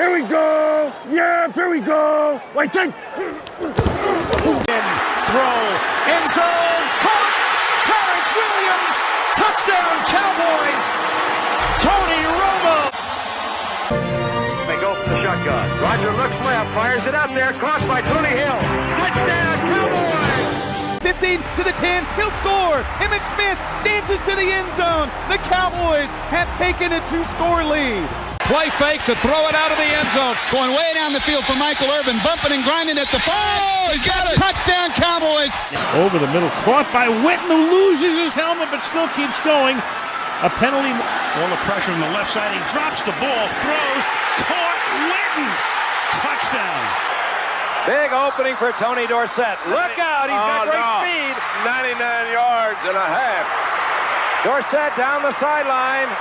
Here we go. Yeah, here we go. Wait, take. Throw. End zone. Caught. Terrence Williams. Touchdown, Cowboys. Tony Romo. They go for the shotgun. Roger looks left. Fires it out there. Caught by Tony Hill. Touchdown, Cowboys. 15 to the 10, he'll score. Emmitt Smith dances to the end zone. The Cowboys have taken a 2-score lead. Play fake to throw it out of the end zone. Going way down the field for Michael Irvin, bumping and grinding at the 5. Oh, he's got it. Touchdown, Cowboys. Over the middle, caught by Witten, who loses his helmet but still keeps going. A penalty. All the pressure on the left side. He drops the ball, throws, caught, Witten. Touchdown. Big opening for Tony Dorsett. Look out, he's got great speed. 99 yards and a half. Dorsett down the sideline.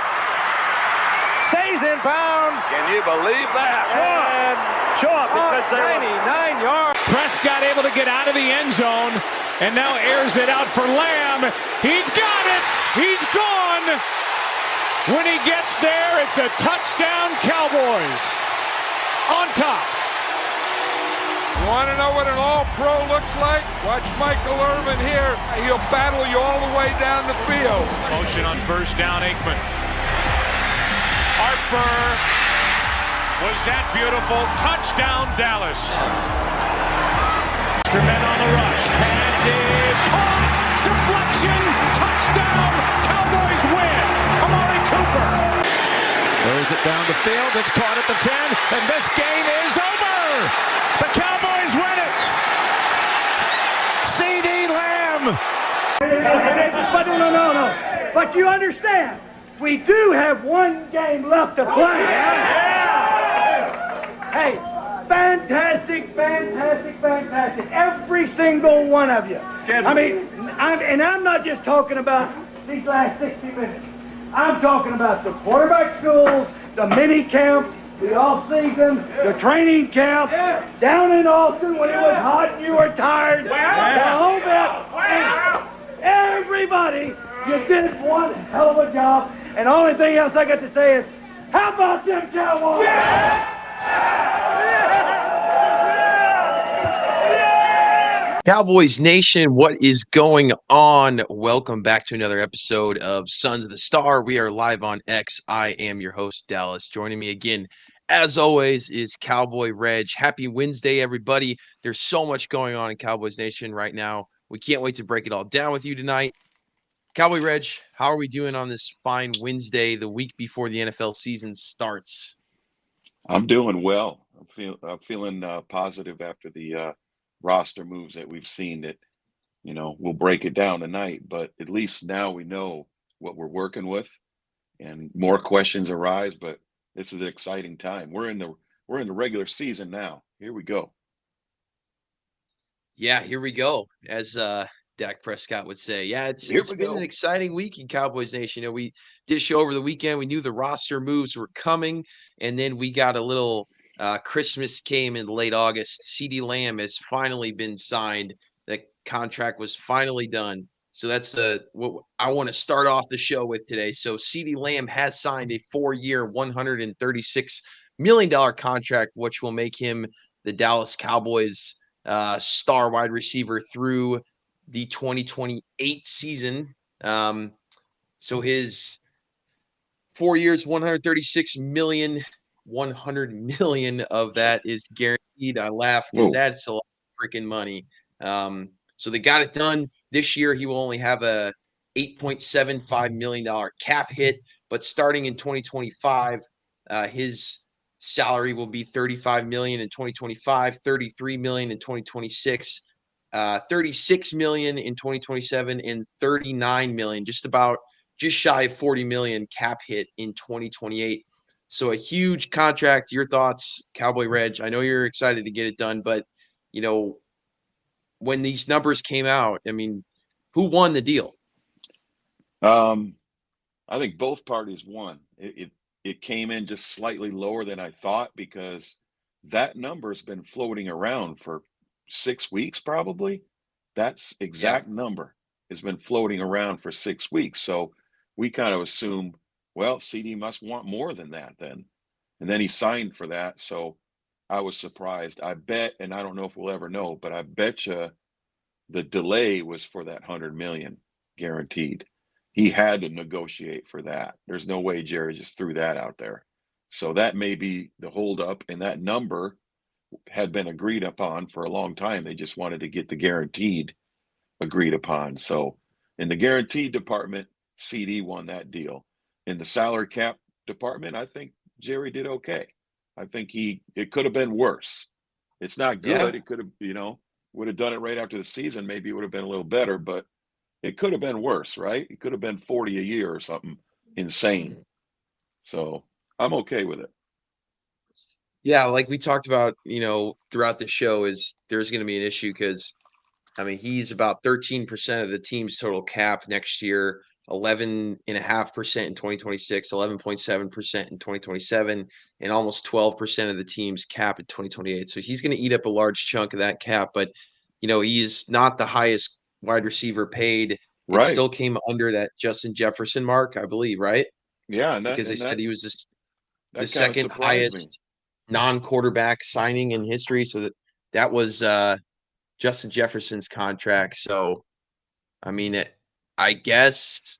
Stays in bounds. Can you believe that? And short because they're 99 yards. Prescott able to get out of the end zone and now airs it out for Lamb. He's got it. He's gone. When he gets there, it's a touchdown, Cowboys. On top. You want to know what an all-pro looks like? Watch Michael Irvin here. He'll battle you all the way down the field. Motion on first down, Aikman. Harper. Was that beautiful? Touchdown, Dallas. Men on the rush. Pass is caught. Deflection. Touchdown. Cowboys win. Amari Cooper. Throws it down the field. It's caught at the 10. And this game is over. The Cowboys win it. Ceedee Lamb. But no. But you understand, we do have one game left to play. Hey, fantastic. Every single one of you. I mean, I'm not just talking about these last 60 minutes. I'm talking about the quarterback schools, the mini camp, the off-season, the training camp, down in Austin when it was hot and you were tired, the whole bit. Everybody, you did one hell of a job. And the only thing else I got to say is, how about them Cowboys? Cowboys Nation, what is going on? Welcome back to another episode of Sons of the Star. We are live on X. I am your host, Dallas. Joining me again, as always, is Cowboy Reg. Happy Wednesday, everybody. There's so much going on in Cowboys Nation right now. We can't wait to break it all down with you tonight. Cowboy Reg, how are we doing on this fine Wednesday, the week before the NFL season starts? I'm doing well. I'm feeling positive after the roster moves that we've seen. That, you know, we'll break it down tonight, but at least now we know what we're working with, and more questions arise. But this is an exciting time. We're in the regular season now. Here we go. Yeah, here we go. As Dak Prescott would say. Yeah, it's been an exciting week in Cowboys Nation. You know, we did a show over the weekend. We knew the roster moves were coming, and then we got a little Christmas came in late August. Ceedee Lamb has finally been signed. The contract was finally done. So that's what I want to start off the show with today. So Ceedee Lamb has signed a 4-year, $136 million contract, which will make him the Dallas Cowboys star wide receiver through the 2028 season. So his 4 years, $136 million. 100 million of that is guaranteed. I laugh because that's a lot of freaking money. So they got it done this year. He will only have a $8.75 million cap hit, but starting in 2025, his salary will be $35 million in 2025, $33 million in 2026, $36 million in 2027, and $39 million, just shy of $40 million cap hit in 2028. So a huge contract. Your thoughts, Cowboy Reg? I know you're excited to get it done, but, you know, when these numbers came out, I mean, who won the deal? I think both parties won. It came in just slightly lower than I thought, because that number's been floating around for 6 weeks probably. That's exact number has been floating around for 6 weeks. So we kind of assume, well, Ceedee must want more than that then. and then he signed for that. So I was surprised. I bet, and I don't know if we'll ever know, but I bet you the delay was for that 100 million guaranteed. He had to negotiate for that. There's no way Jerry just threw that out there. So that may be the holdup, and that number had been agreed upon for a long time. They just wanted to get the guaranteed agreed upon. So in the guaranteed department, Ceedee won that deal. In the salary cap department, I think Jerry did okay. I think it could have been worse. It's not good. Yeah. It could have, would have done it right after the season. Maybe it would have been a little better, but it could have been worse, right? It could have been 40 a year or something insane. So I'm okay with it. Yeah, like we talked about, throughout the show, is there's going to be an issue because, I mean, he's about 13% of the team's total cap next year, 11.5% in 2026, 11.7% in 2027, and almost 12% of the team's cap in 2028. So he's going to eat up a large chunk of that cap, but he is not the highest wide receiver paid. It Right. still came under that Justin Jefferson mark, I believe, right? Yeah, Because they said he was the that kind of second surprised me. highest non-quarterback signing in history. So that was Justin Jefferson's contract. So, I mean, I guess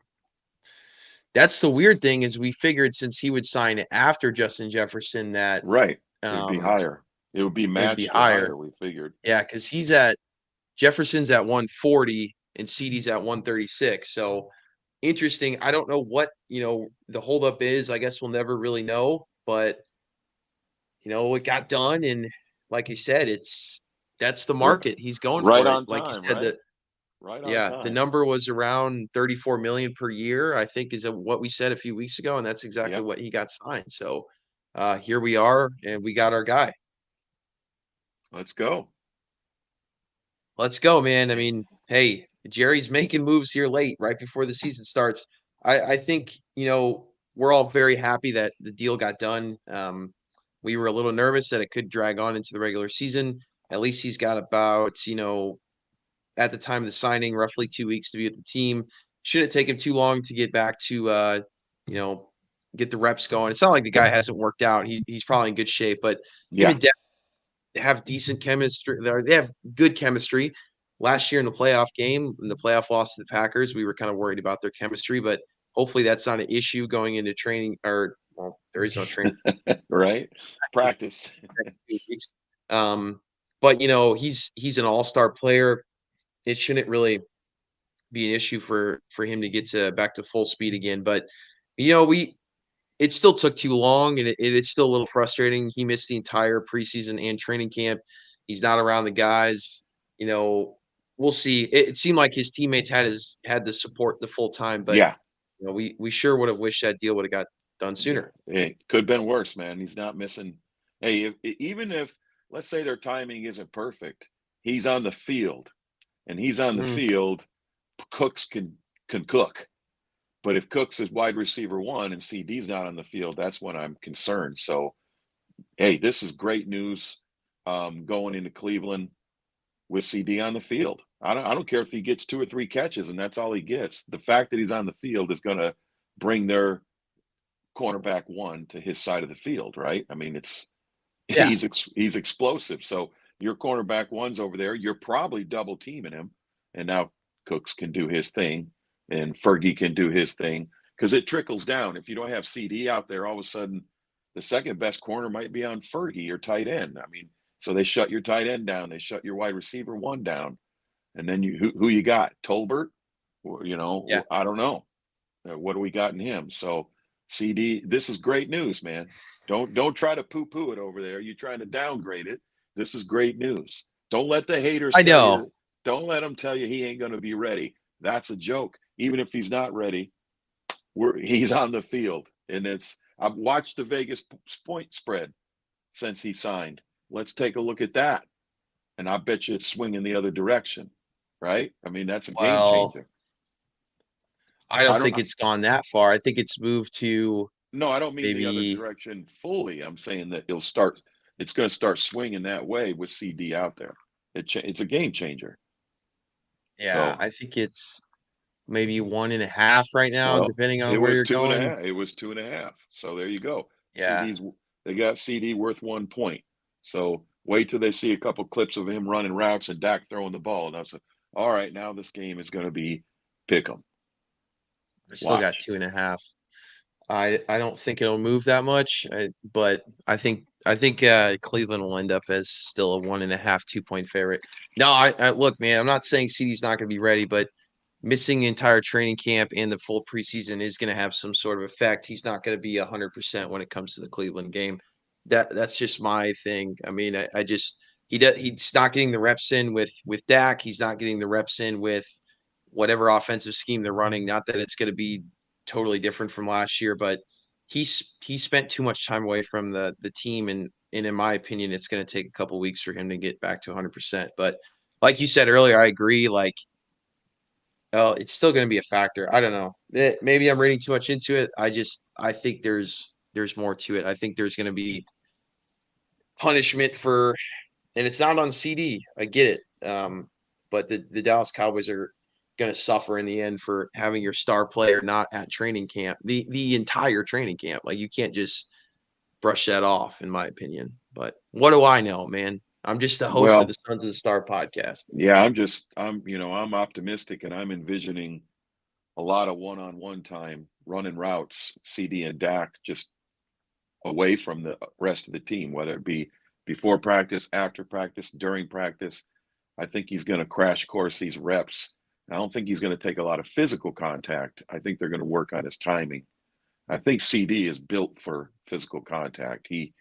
that's the weird thing is we figured since he would sign after Justin Jefferson that Right. It'd be higher. It would be it'd be matched or higher. higher, we figured. Yeah, because Jefferson's at 140 and Ceedee's at 136. So interesting. I don't know what, the holdup is. I guess we'll never really know, but it got done. And like you said, that's the market. He's going Right for it. on Like you time, said, right? Right on yeah, the time. number was around 34 million per year, I think is what we said a few weeks ago. And that's exactly Yep. what he got signed. So here we are and we got our guy. Let's go. Let's go, man. I mean, hey, Jerry's making moves here late, right before the season starts. I think, we're all very happy that the deal got done. We were a little nervous that it could drag on into the regular season. At least he's got about, at the time of the signing, roughly 2 weeks to be with the team. Shouldn't take him too long to get back to, get the reps going. It's not like the guy hasn't worked out. He's probably in good shape, but him Yeah. and Dak have decent chemistry. They have good chemistry. Last year in the playoff game, in the playoff loss to the Packers, we were kind of worried about their chemistry, but hopefully that's not an issue going into training there is no training. Right. Practice. Next 2 weeks. But he's an all-star player. It shouldn't really be an issue for him to get back to full speed again. But it still took too long, and it's still a little frustrating. He missed the entire preseason and training camp. He's not around the guys. We'll see. It seemed like his teammates had the support the full time, but Yeah. we sure would have wished that deal would have got done sooner. It could have been worse, man. He's not missing. Hey, even if let's say their timing isn't perfect, he's on the field, and he's on the Mhm. field. Cooks can cook, but if Cooks is wide receiver one and CD's not on the field, that's when I'm concerned. So, hey, this is great news going into Cleveland with CD on the field. I don't care if he gets 2 or 3 catches and that's all he gets. The fact that he's on the field is going to bring their cornerback one to his side of the field, right? I mean, Yeah. he's explosive. So your cornerback one's over there. You're probably double teaming him, and now Cooks can do his thing, and Fergie can do his thing because it trickles down. If you don't have CD out there, all of a sudden the second best corner might be on Fergie or tight end. I mean, so they shut your tight end down, they shut your wide receiver one down, and then who you got? Tolbert, or, Yeah. I don't know. What do we got in him? So CD, this is great news, man. Don't try to poo-poo it over there. You're trying to downgrade it. This is great news. Don't let the haters I tell know. you. Don't let them tell you he ain't going to be ready. That's a joke. Even if he's not ready, he's on the field, and I've watched the Vegas point spread since he signed. Let's take a look at that, and I bet you it's swinging the other direction, right? I mean, that's a game Well, changer. I don't think it's gone that far. I think it's moved to No, I don't mean the other maybe. direction fully. I'm saying that it's going to start swinging that way with CD out there. It's a game changer. Yeah, So, I think it's maybe 1.5 right now, well, depending it on where was you're two and a going. half. It was 2.5. So there you go. Yeah. they got Ceedee worth 1 point. So wait till they see a couple clips of him running routes and Dak throwing the ball. And I was like, all right, now this game is going to be pick 'em. I still got 2.5. I don't think it'll move that much, but I think Cleveland will end up as still a 1.5, 2-point favorite. No, I look, man, I'm not saying CD's not going to be ready, but missing the entire training camp and the full preseason is going to have some sort of effect. He's not going to be 100% when it comes to the Cleveland game. That's just my thing. I mean, I just he's not getting the reps in with Dak. He's not getting the reps in with whatever offensive scheme they're running. Not that it's going to be totally different from last year, but he spent too much time away from the team, and in my opinion, it's going to take a couple weeks for him to get back to 100%. But like you said earlier, I agree. Like, it's still going to be a factor. I don't know. Maybe I'm reading too much into it. I think there's more to it. I think there's going to be punishment for, and it's not on CD. I get it. But the Dallas Cowboys are going to suffer in the end for having your star player not at training camp, the entire training camp. Like, you can't just brush that off, in my opinion. But what do I know, man? I'm just the host of the Sons of the Star podcast. Yeah, I'm optimistic, and I'm envisioning a lot of one-on-one time running routes, CD and Dak, just away from the rest of the team, whether it be before practice, after practice, during practice. I think he's going to crash course these reps. I don't think he's going to take a lot of physical contact. I think they're going to work on his timing. I think CD is built for physical contact. He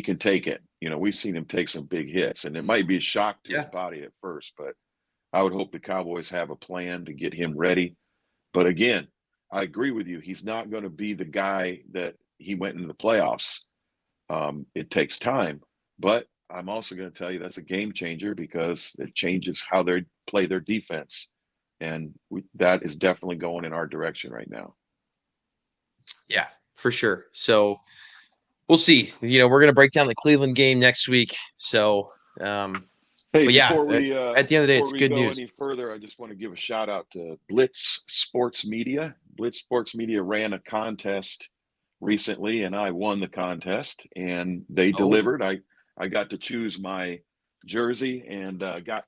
can take it. We've seen him take some big hits, and it might be a shock to his body at first, but I would hope the Cowboys have a plan to get him ready. But again, I agree with you. He's not going to be the guy that he went into the playoffs. It takes time, but I'm also going to tell you that's a game changer because it changes how they play their defense. And that is definitely going in our direction right now. Yeah, for sure. So we'll see. We're going to break down the Cleveland game next week. So, hey, but yeah, before we, at the end of the day, it's good news. Any further, I just want to give a shout out to Blitz Sports Media. Blitz Sports Media ran a contest recently, and I won the contest, and they delivered. I got to choose my jersey, and I got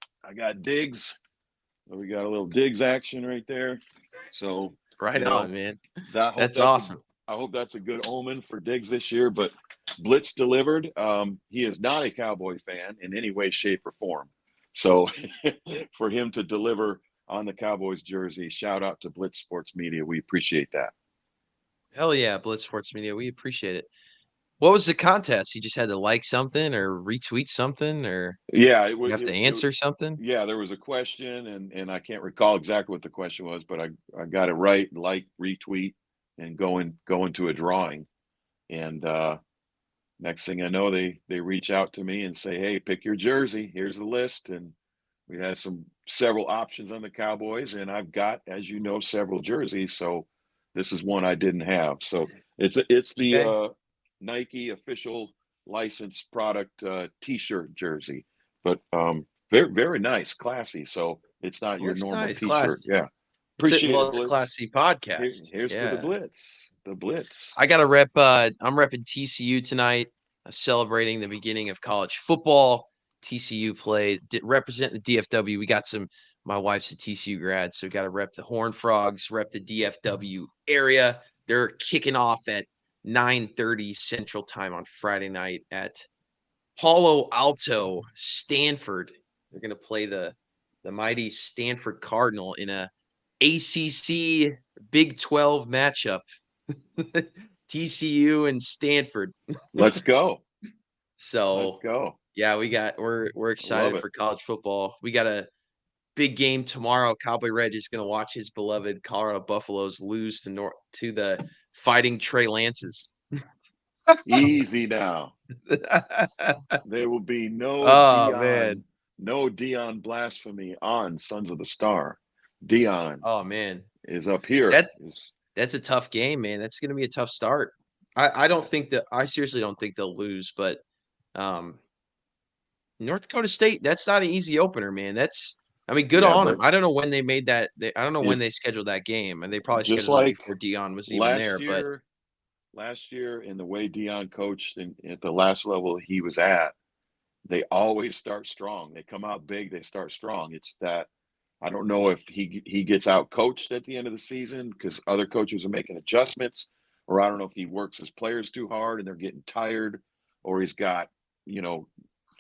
Diggs. We got a little Diggs action right there. So right on, man. That's awesome. I hope that's a good omen for Diggs this year. But Blitz delivered. He is not a Cowboy fan in any way, shape, or form. So for him to deliver on the Cowboys jersey, shout out to Blitz Sports Media. We appreciate that. Hell yeah, Blitz Sports Media. We appreciate it. What was the contest? You just had to like something or retweet something, or you have to answer something? Yeah, there was a question, and I can't recall exactly what the question was, but I got it right, like, retweet, and go into a drawing. And next thing I know, they reach out to me and say, hey, pick your jersey. Here's the list. And we had several options on the Cowboys, and I've got, as you know, several jerseys. So this is one I didn't have. So it's the Nike official licensed product T-shirt jersey, but very, very nice, classy. So it's not your normal T-shirt. Classy. Yeah, appreciate it. It's a classy podcast. Here's to the Blitz. The Blitz. I got to rep. I'm repping TCU tonight. I'm celebrating the beginning of college football. TCU plays represent the DFW. We got my wife's a TCU grad, so we got to rep the Horned Frogs, rep the DFW area. They're kicking off at 9:30 Central Time on Friday night at Palo Alto, Stanford. They're going to play the mighty Stanford Cardinal in a ACC Big 12 matchup. TCU and Stanford. Let's go. So let's go. Yeah, we're excited for college football. We got a big game tomorrow. Cowboy Reg is going to watch his beloved Colorado Buffaloes lose to the Fighting Trey Lances. Easy now. There will be no Dion blasphemy on Sons of the Star. Dion. Oh man, is up here. That's a tough game, man. That's going to be a tough start. I seriously don't think they'll lose, but North Dakota State, that's not an easy opener, man. Good on them. I don't know when they made that. I don't know when they scheduled that game, and they probably scheduled it before Dion was even there. last year and the way Dion coached at the last level he was at, they always start strong. They come out big, they start strong. It's that I don't know if he gets out coached at the end of the season because other coaches are making adjustments, or I don't know if he works his players too hard and they're getting tired, or he's got,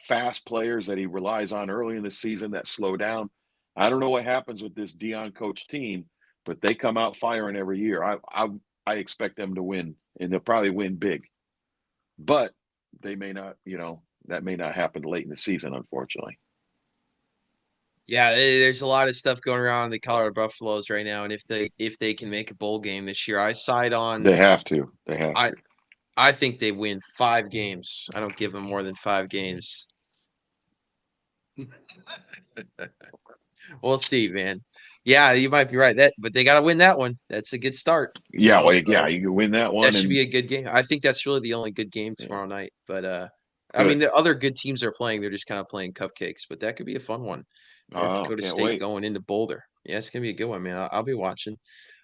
fast players that he relies on early in the season that slow down. I don't know what happens with this Dion coach team, but they come out firing every year. I expect them to win, and they'll probably win big. But they may not, that may not happen late in the season, unfortunately. Yeah, there's a lot of stuff going around in the Colorado Buffaloes right now, and if they can make a bowl game this year, I side on. They have to. They have to. I think they win 5 games. I don't give them more than 5 games. We'll see, man. Yeah, you might be right. But they got to win that one. That's a good start. Yeah, so you can win that one. That should be a good game. I think that's really the only good game tomorrow night. But I mean, the other good teams are playing. They're just kind of playing cupcakes. But that could be a fun one. North Dakota State wait. going into Boulder. Yeah, it's gonna be a good one, man. I'll be watching.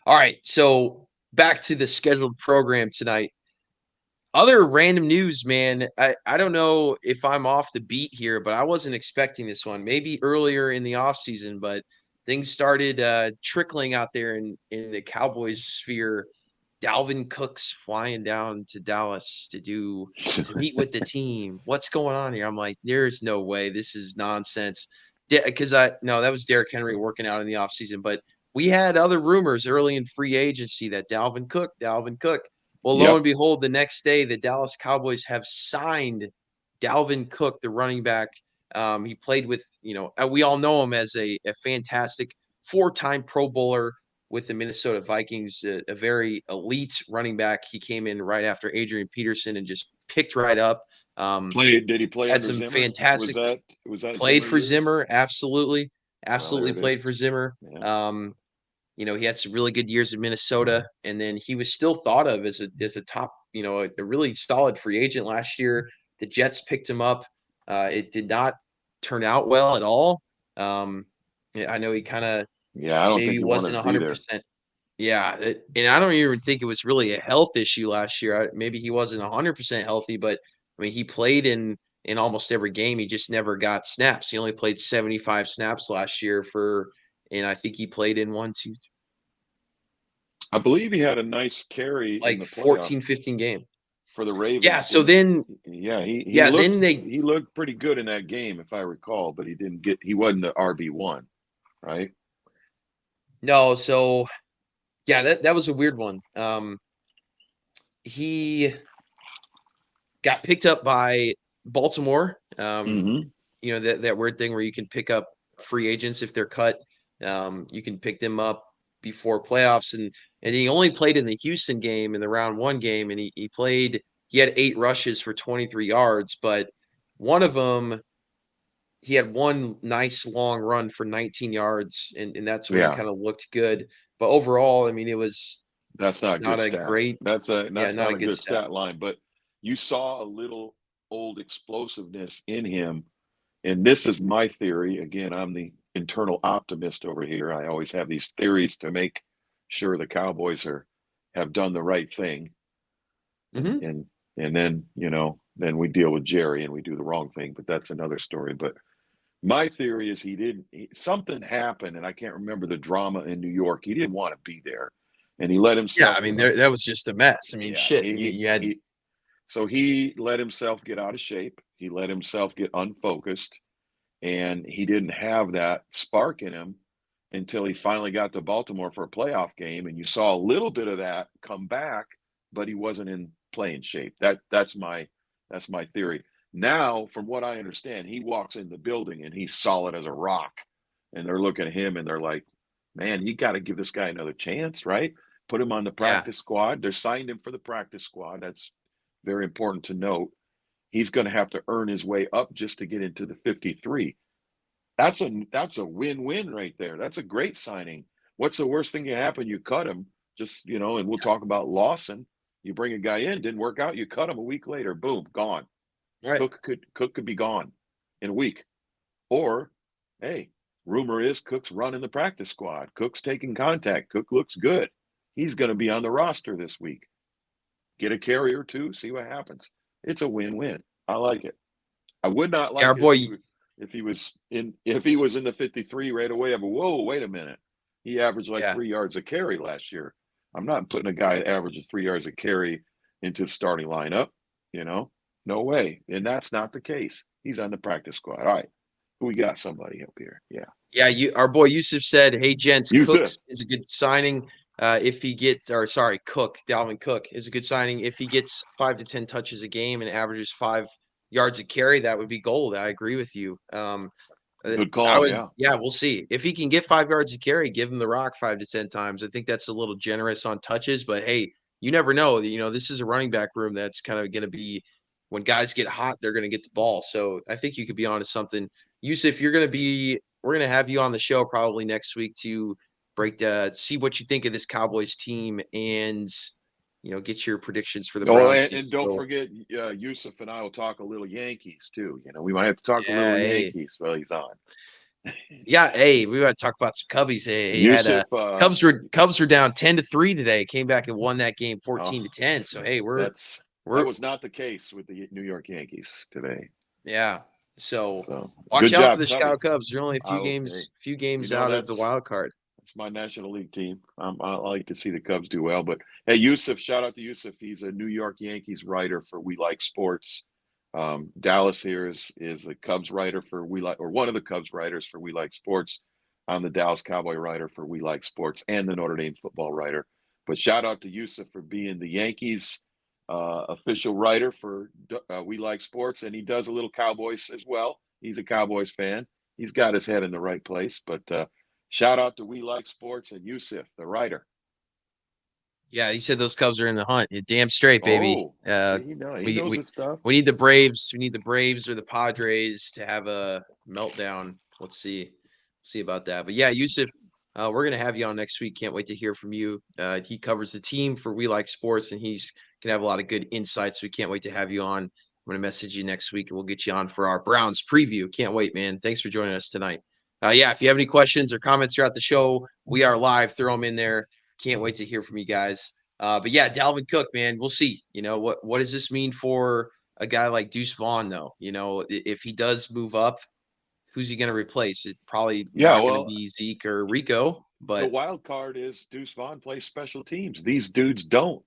All right, so back to the scheduled program tonight. Other random news, man. I don't know if I'm off the beat here, but I wasn't expecting this one. Maybe earlier in the offseason, but things started trickling out there in the Cowboys sphere. Dalvin Cook's flying down to Dallas to meet with the team. What's going on here? I'm like, there's no way. This is nonsense. Because that was Derrick Henry working out in the offseason. But we had other rumors early in free agency that Dalvin Cook. Well, lo and behold, the next day, the Dallas Cowboys have signed Dalvin Cook, the running back. He played with, we all know him as a fantastic 4-time Pro Bowler with the Minnesota Vikings, a very elite running back. He came in right after Adrian Peterson and just picked right up. Did he play had under some Zimmer? fantastic. Was that played Zimmer for years? Zimmer? Absolutely played is. for Zimmer. Yeah. He had some really good years in Minnesota, and then he was still thought of as a top, a really solid free agent last year. The Jets picked him up. It did not turn out well at all. I know he kind of I don't maybe think he wasn't wanted to be 100%. Yeah, and I don't even think it was really a health issue last year. Maybe he wasn't 100% healthy, but I mean, he played in almost every game. He just never got snaps. He only played 75 snaps last year and I think he played in 1, 2, I believe he had a nice carry in like the 14, playoff 15 game. for the Ravens. Yeah, so then he looked pretty good in that game, if I recall, but he wasn't the RB1, right? No, so yeah, that was a weird one. He got picked up by Baltimore. That weird thing where you can pick up free agents if they're cut. You can pick them up before playoffs, and he only played in the Houston game in the round 1 game, and he had 8 rushes for 23 yards, but one of them he had one nice long run for 19 yards, and that's where he kind of looked good. But overall, I mean, that's not not good a stat. great. That's not a good stat stat line, but you saw a little old explosiveness in him. And this is my theory. Again, I'm the internal optimist over here. I always have these theories to make sure the Cowboys have done the right thing. Mm-hmm. And then, then we deal with Jerry and we do the wrong thing, but that's another story. But my theory is something happened, and I can't remember the drama in New York. He didn't want to be there, and he let himself. Yeah, I mean, that was just a mess. I mean, So he let himself get out of shape. He let himself get unfocused, and he didn't have that spark in him until he finally got to Baltimore for a playoff game, and you saw a little bit of that come back, but he wasn't in playing shape. That's my theory. Now, from what I understand, he walks in the building and he's solid as a rock, and they're looking at him and they're like, "Man, you got to give this guy another chance, right? Put him on the practice squad." They're signed him for the practice squad. That's very important to note. He's going to have to earn his way up just to get into the 53. That's a win-win right there. That's a great signing. What's the worst thing that can happen? You cut him, and we'll talk about Lawson. You bring a guy in, didn't work out, you cut him a week later, boom, gone. Right. Cook could be gone in a week. Or, hey, rumor is Cook's running the practice squad. Cook's taking contact. Cook looks good. He's going to be on the roster this week. Get a carry or two, see what happens. It's a win-win. I like it. I would not Yeah, our like it boy, if he was in the 53 right away. But whoa, wait a minute. He averaged like yeah. 3 yards a carry last year. I'm not putting a guy that averages 3 yards a carry into the starting lineup. No way. And that's not the case. He's on the practice squad. All right, we got somebody up here. Yeah, Yeah, our boy Yusuf said, "Hey, gents, Yusuf. Cooks is a good signing if he gets, or sorry, Dalvin Cook is a good signing if he gets 5 to 10 touches a game and averages 5 yards a carry. That would be gold. I agree with you. Good I call. would, Yeah. yeah, we'll see if he can get 5 yards a carry. Give him the rock 5 to 10 times. I think that's a little generous on touches, but hey, you never know. This is a running back room that's kind of going to be when guys get hot, they're going to get the ball. So I think you could be onto something. Yusuf, we're going to have you on the show probably next week to see what you think of this Cowboys team and get your predictions for the Oh, Browns game. and don't So, forget, Yusuf and I will talk a little Yankees too. We might have to talk a yeah, little hey, Yankees while he's on. yeah, hey, we got to talk about some Cubbies. Hey, Yusuf, Cubs were down 10-3 today. Came back and won that game 14-10. So hey, that was not the case with the New York Yankees today. yeah. So So watch good out job, for the Cubby. Chicago Cubs. They're only a few Hey, games out of the wild card. It's my National League team. I like to see the Cubs do well. But hey, Yusuf, shout out to Yusuf. He's a New York Yankees writer for We Like Sports. Dallas here is the Cubs writer for one of the Cubs writers for We Like Sports. I'm the Dallas Cowboy writer for We Like Sports and the Notre Dame football writer. But shout out to Yusuf for being the Yankees official writer for We Like Sports, and he does a little Cowboys as well. He's a Cowboys fan. He's got his head in the right place. But shout out to We Like Sports and Yusuf, the writer. Yeah, he said those Cubs are in the hunt. You're damn straight, baby. See, he knows his stuff. We need the Braves. We need the Braves or the Padres to have a meltdown. Let's see about that. But yeah, Yusuf, we're gonna have you on next week. Can't wait to hear from you. He covers the team for We Like Sports, and he's gonna have a lot of good insights. So we can't wait to have you on. I'm gonna message you next week, and we'll get you on for our Browns preview. Can't wait, man. Thanks for joining us tonight. Yeah, if you have any questions or comments throughout the show, we are live. Throw them in there. Can't wait to hear from you guys. But yeah, Dalvin Cook, man, we'll see. What does this mean for a guy like Deuce Vaughn, though? If he does move up, who's he going to replace? It's probably not going to be Zeke or Rico. But the wild card is Deuce Vaughn plays special teams. These dudes don't.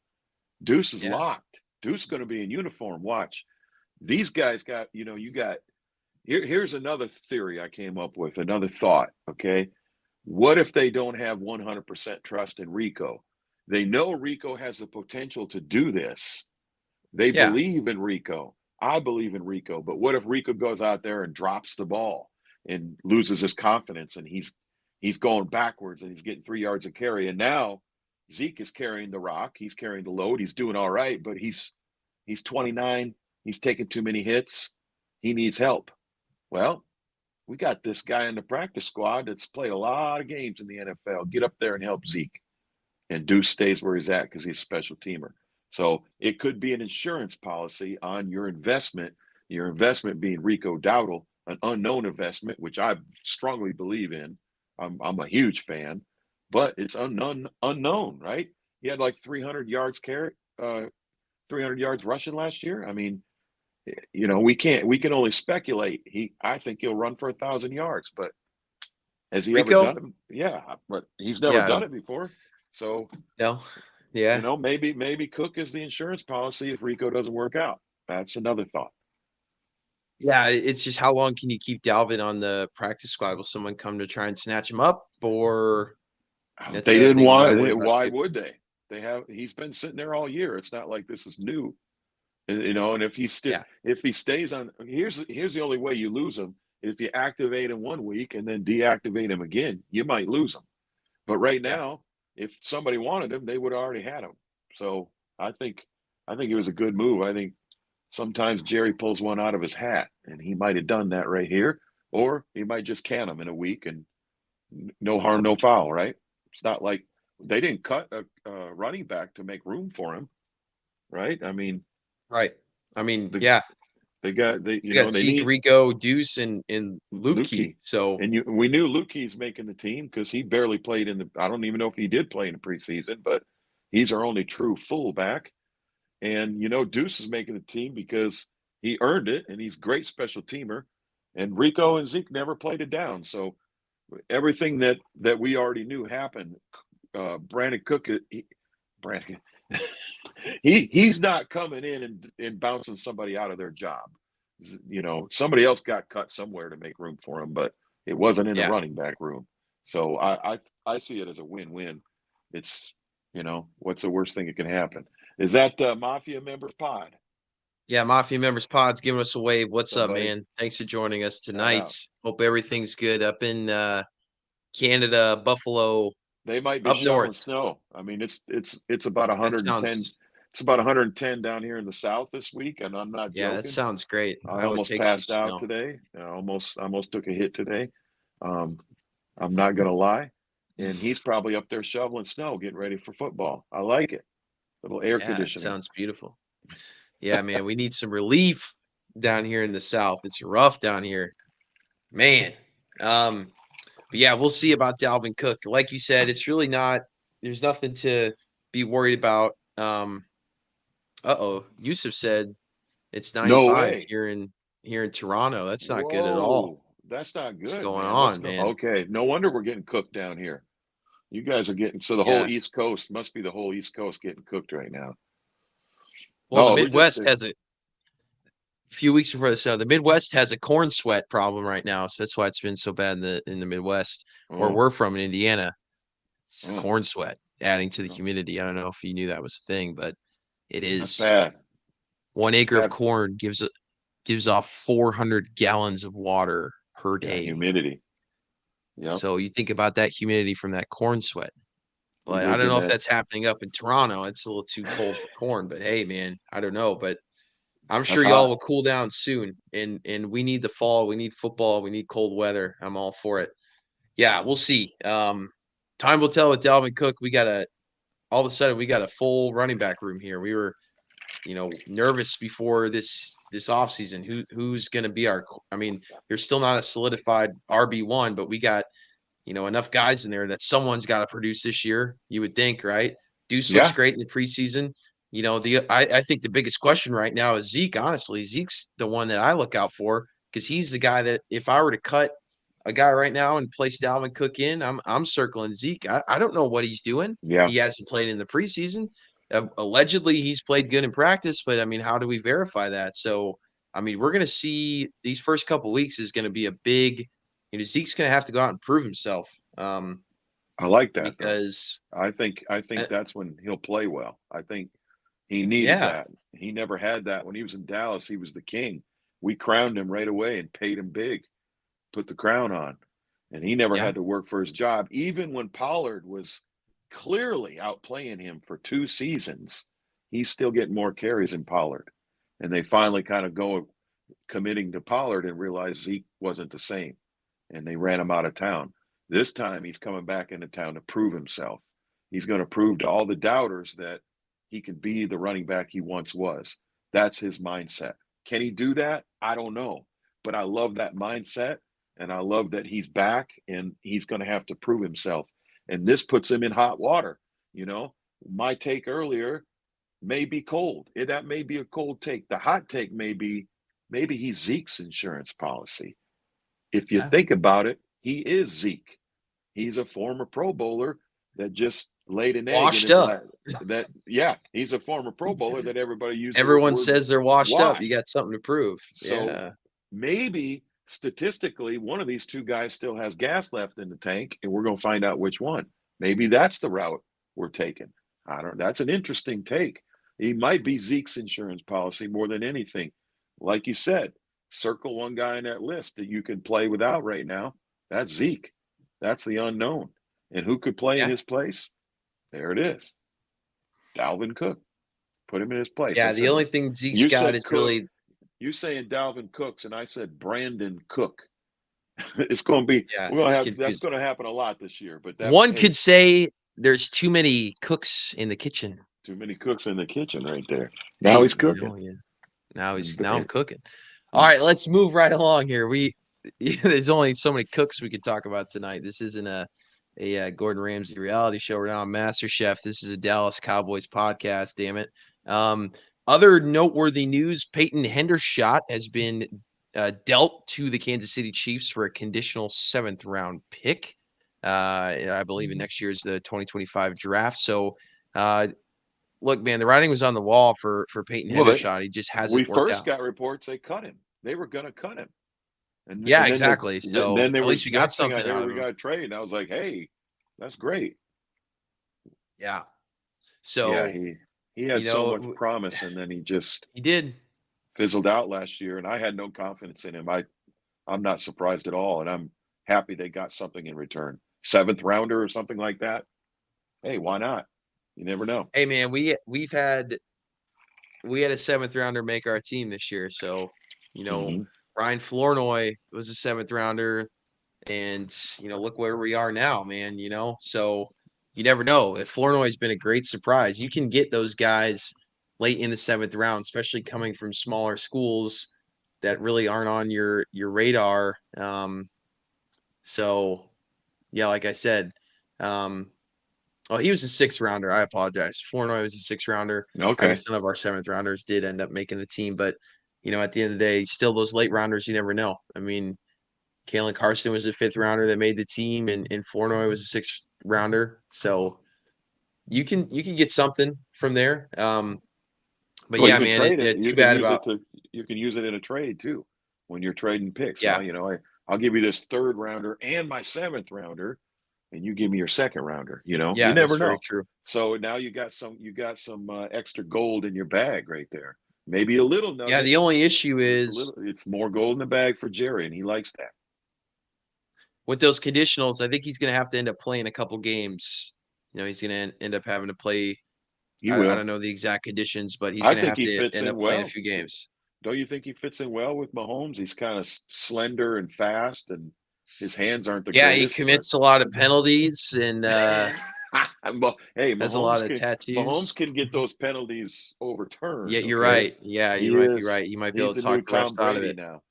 Deuce is locked. Deuce is going to be in uniform. Watch. These guys got, here's another theory I came up with, another thought, okay? What if they don't have 100% trust in Rico? They know Rico has the potential to do this. They believe in Rico. I believe in Rico. But what if Rico goes out there and drops the ball and loses his confidence and he's going backwards and he's getting 3 yards of carry? And now Zeke is carrying the rock. He's carrying the load. He's doing all right, but he's 29. He's taking too many hits. He needs help. Well, we got this guy in the practice squad that's played a lot of games in the NFL. Get up there and help Zeke. And Deuce stays where he's at because he's a special teamer. So it could be an insurance policy on your investment being Rico Dowdle, an unknown investment, which I strongly believe in. I'm a huge fan, but it's unknown, right? He had like 300 yards 300 yards rushing last year. I mean, we can only speculate. I think he'll run for 1,000 yards, but has he ever done it? Yeah, but he's never done it before. So no, yeah, maybe Cook is the insurance policy if Rico doesn't work out. That's another thought. Yeah, it's just how long can you keep Dalvin on the practice squad? Will someone come to try and snatch him up, or they didn't want it? Why would they? He's been sitting there all year. It's not like this is new, and if he stays on, here's the only way you lose him. If you activate him 1 week and then deactivate him again, you might lose him. But right now, if somebody wanted him, they would have already had him. So I think it was a good move. I think sometimes Jerry pulls one out of his hat, and he might have done that right here, or he might just can him in a week and no harm, no foul, right? It's not like they didn't cut a running back to make room for him, right? I mean, right. I mean, yeah. They got Zeke, Rico, Deuce, and Lukey. So we knew Lukey's making the team because he barely played I don't even know if he did play in the preseason, but he's our only true fullback. And, Deuce is making the team because he earned it, and he's a great special teamer. And Rico and Zeke never played it down. So everything that we already knew happened. Brandon Cook, Brandon, he's not coming in and bouncing somebody out of their job. Somebody else got cut somewhere to make room for him, but it wasn't in the running back room. So I see it as a win-win. It's, what's the worst thing that can happen? Is that Mafia Members Pod? Yeah, Mafia Members Pod's giving us a wave. What's up, man? Thanks for joining us tonight. Hope everything's good up in Canada, Buffalo. They might be up shoveling north. snow. I mean, it's about 110. It's about 110 down here in the south this week, and I'm not joking. Yeah, that sounds great. I almost passed out today. I almost took a hit today. I'm not gonna lie, and he's probably up there shoveling snow, getting ready for football. I like it. Little air conditioning. Sounds beautiful. Yeah, man, we need some relief down here in the south. It's rough down here, man. But yeah, we'll see about Dalvin Cook. Like you said, it's really not. There's nothing to be worried about. Yusuf said it's 95 here in Toronto. That's not good at all. That's not good. What's going man? on, man? Okay, no wonder we're getting cooked down here. You guys are getting the whole East Coast must be the whole East Coast getting cooked right now. Well, the Midwest has a few weeks before this. The Midwest has a corn sweat problem right now, so that's why it's been so bad in the Midwest, where we're from in Indiana. It's corn sweat adding to the humidity. I don't know if you knew that was a thing, but it is. That's bad. 1 acre of corn gives off 400 gallons of water per day. Humidity. Yeah. So you think about that humidity from that corn sweat. Like, I don't know if that's happening up in Toronto. It's a little too cold for corn, but hey, man, I don't know. But I'm sure y'all will cool down soon. And we need the fall. We need football. We need cold weather. I'm all for it. Yeah, we'll see. Time will tell with Dalvin Cook. All of a sudden we got a full running back room here. We were, nervous before this offseason. Who's going to be there's still not a solidified RB1, but we got, enough guys in there that someone's got to produce this year, you would think, right? Deuce looks great in the preseason. I think the biggest question right now is Zeke. Honestly, Zeke's the one that I look out for because he's the guy that if I were to cut a guy right now and place Dalvin Cook in, I'm circling Zeke. I don't know what he's doing. Yeah. He hasn't played in the preseason. Allegedly, he's played good in practice, but how do we verify that? So, we're going to see these first couple of weeks is going to be a big. Zeke's going to have to go out and prove himself. I like that because I think that's when he'll play well. I think he needed that. He never had that when he was in Dallas. He was the king. We crowned him right away and paid him big, put the crown on, and he never had to work for his job. Even when Pollard was clearly outplaying him for 2 seasons, he's still getting more carries than Pollard. And they finally kind of go committing to Pollard and realize Zeke wasn't the same. And they ran him out of town. This time he's coming back into town to prove himself. He's going to prove to all the doubters that he can be the running back he once was. That's his mindset. Can he do that? I don't know. But I love that mindset, and I love that he's back, and he's going to have to prove himself. And this puts him in hot water. My take earlier may be cold. That may be a cold take. The hot take may be maybe he's Zeke's insurance policy. If you think about it, he is Zeke. He's a former Pro Bowler that just laid an egg. Washed up. He's a former Pro Bowler that everybody uses. Everyone says they're washed up. You got something to prove. So maybe statistically, one of these two guys still has gas left in the tank, and we're going to find out which one. Maybe that's the route we're taking. That's an interesting take. He might be Zeke's insurance policy more than anything. Like you said, circle one guy in that list that you can play without right now. That's Zeke. That's the unknown. And who could play in his place? There it is. Dalvin Cook. Put him in his place. Yeah, the only thing Zeke's got is really. You saying Dalvin Cooks, and I said Brandon Cook. It's going to be. That's going to happen a lot this year. But one could say there's too many cooks in the kitchen. Too many cooks in the kitchen, right there. Now he's cooking. Now I'm cooking. All right, let's move right along here. There's only so many cooks we could talk about tonight. This isn't a Gordon Ramsay reality show. We're now on MasterChef. This is a Dallas Cowboys podcast. Damn it. Other noteworthy news, Peyton Hendershot has been dealt to the Kansas City Chiefs for a conditional 7th-round pick. I believe in next year's the 2025 draft. So, look, man, the writing was on the wall for Peyton Hendershot. He just we hasn't worked first out. got reports they cut him. They were going to cut him. Yeah, And then exactly. So then there at least was we got next thing I something out heard of we him. got a trade, and I was like, hey, that's great. Yeah. Yeah, So he had so much w promise, and then he just he did. fizzled out last year, and I had no confidence in him. I'm not surprised at all, and I'm happy they got something in return. 7th rounder or something like that. Hey, why not? You never know. Hey, man, we've had a 7th-rounder make our team this year. So, Mhm. Ryan Flournoy was a 7th-rounder, and, look where we are now, man, So you never know. Flournoy's been a great surprise. You can get those guys late in the 7th round, especially coming from smaller schools that really aren't on your radar. So, yeah, like I said, he was a 6th-rounder. I apologize. Flournoy was a 6th-rounder. I Okay. guess none of our 7th-rounders did end up making the team, but, at the end of the day, still those late rounders, you never know. I mean, Kalen Carson was a 5th-rounder that made the team, and Flournoy was a 6th-rounder. So you can get something from there. But Well, you yeah, can man, trade it. too bad about You can use it in a trade too when you're trading picks. yeah. I'll give you this 3rd rounder and my 7th rounder, and you give me your 2nd rounder. You Yeah, never that's very know. true. So now you got some extra gold in your bag right there. Maybe a little Yeah, nugget, the only issue but is it's more gold in the bag for Jerry, and he likes that. with those conditionals, I think he's gonna have to end up playing a couple games. He's gonna end up having to play. He I will. don't know the exact conditions, but he's I gonna think have he to fits end in up playing a well. few games. Don't you think he fits in well with Mahomes? He's kind of slender and fast, and his hands aren't the Yeah, he greatest, but commits a lot of penalties and hey, has a lot of Mahomes tattoos. can get those penalties Yeah, overturned. you're Okay, right. Yeah, you he might be is right. You might be able he's to the talk new the refs Tom out of Brady it. now.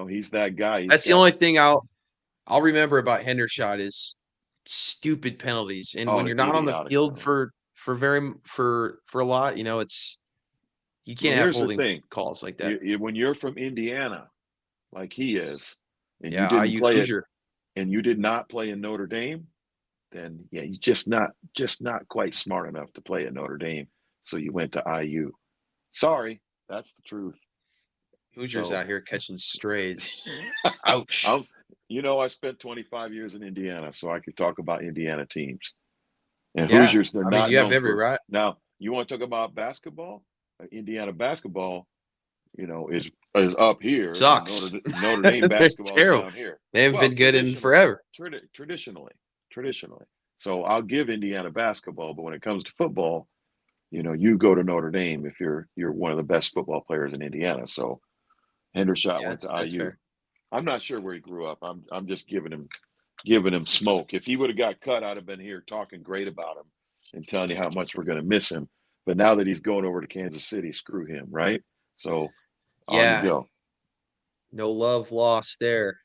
He's that guy. He's That's the got only thing I'll remember about Hendershot is stupid penalties. And when you're not on the idiotic field penalties. for a lot, it's you Well, can't have here's the holding thing: calls like that. when you're from Indiana, like he is, and you Yeah, didn't IU play it, Hoosier. and you did not play in Notre Dame, then yeah, you just not quite smart enough to play at Notre Dame. So you went to IU. Sorry, that's the truth. Hoosiers So out here catching strays. Ouch. I'm, I spent 25 years in Indiana, so I could talk about Indiana teams. And Yeah. Hoosiers, they're I mean, not you have known every for. right. Now, you want to talk about basketball? Indiana basketball, is up here, and Sucks. Notre Dame They're basketball is terrible. down here. They haven't Well, been good in forever. traditionally. So I'll give Indiana basketball, but when it comes to football, you go to Notre Dame if you're one of the best football players in Indiana. So Hendershot Yeah, went to that's IU. fair. I'm not sure where he grew up. I'm just giving him smoke. If he would have got cut, I'd have been here talking great about him and telling you how much we're going to miss him. But now that he's going over to Kansas City, screw him, right? So on you Yeah. go. No love lost there.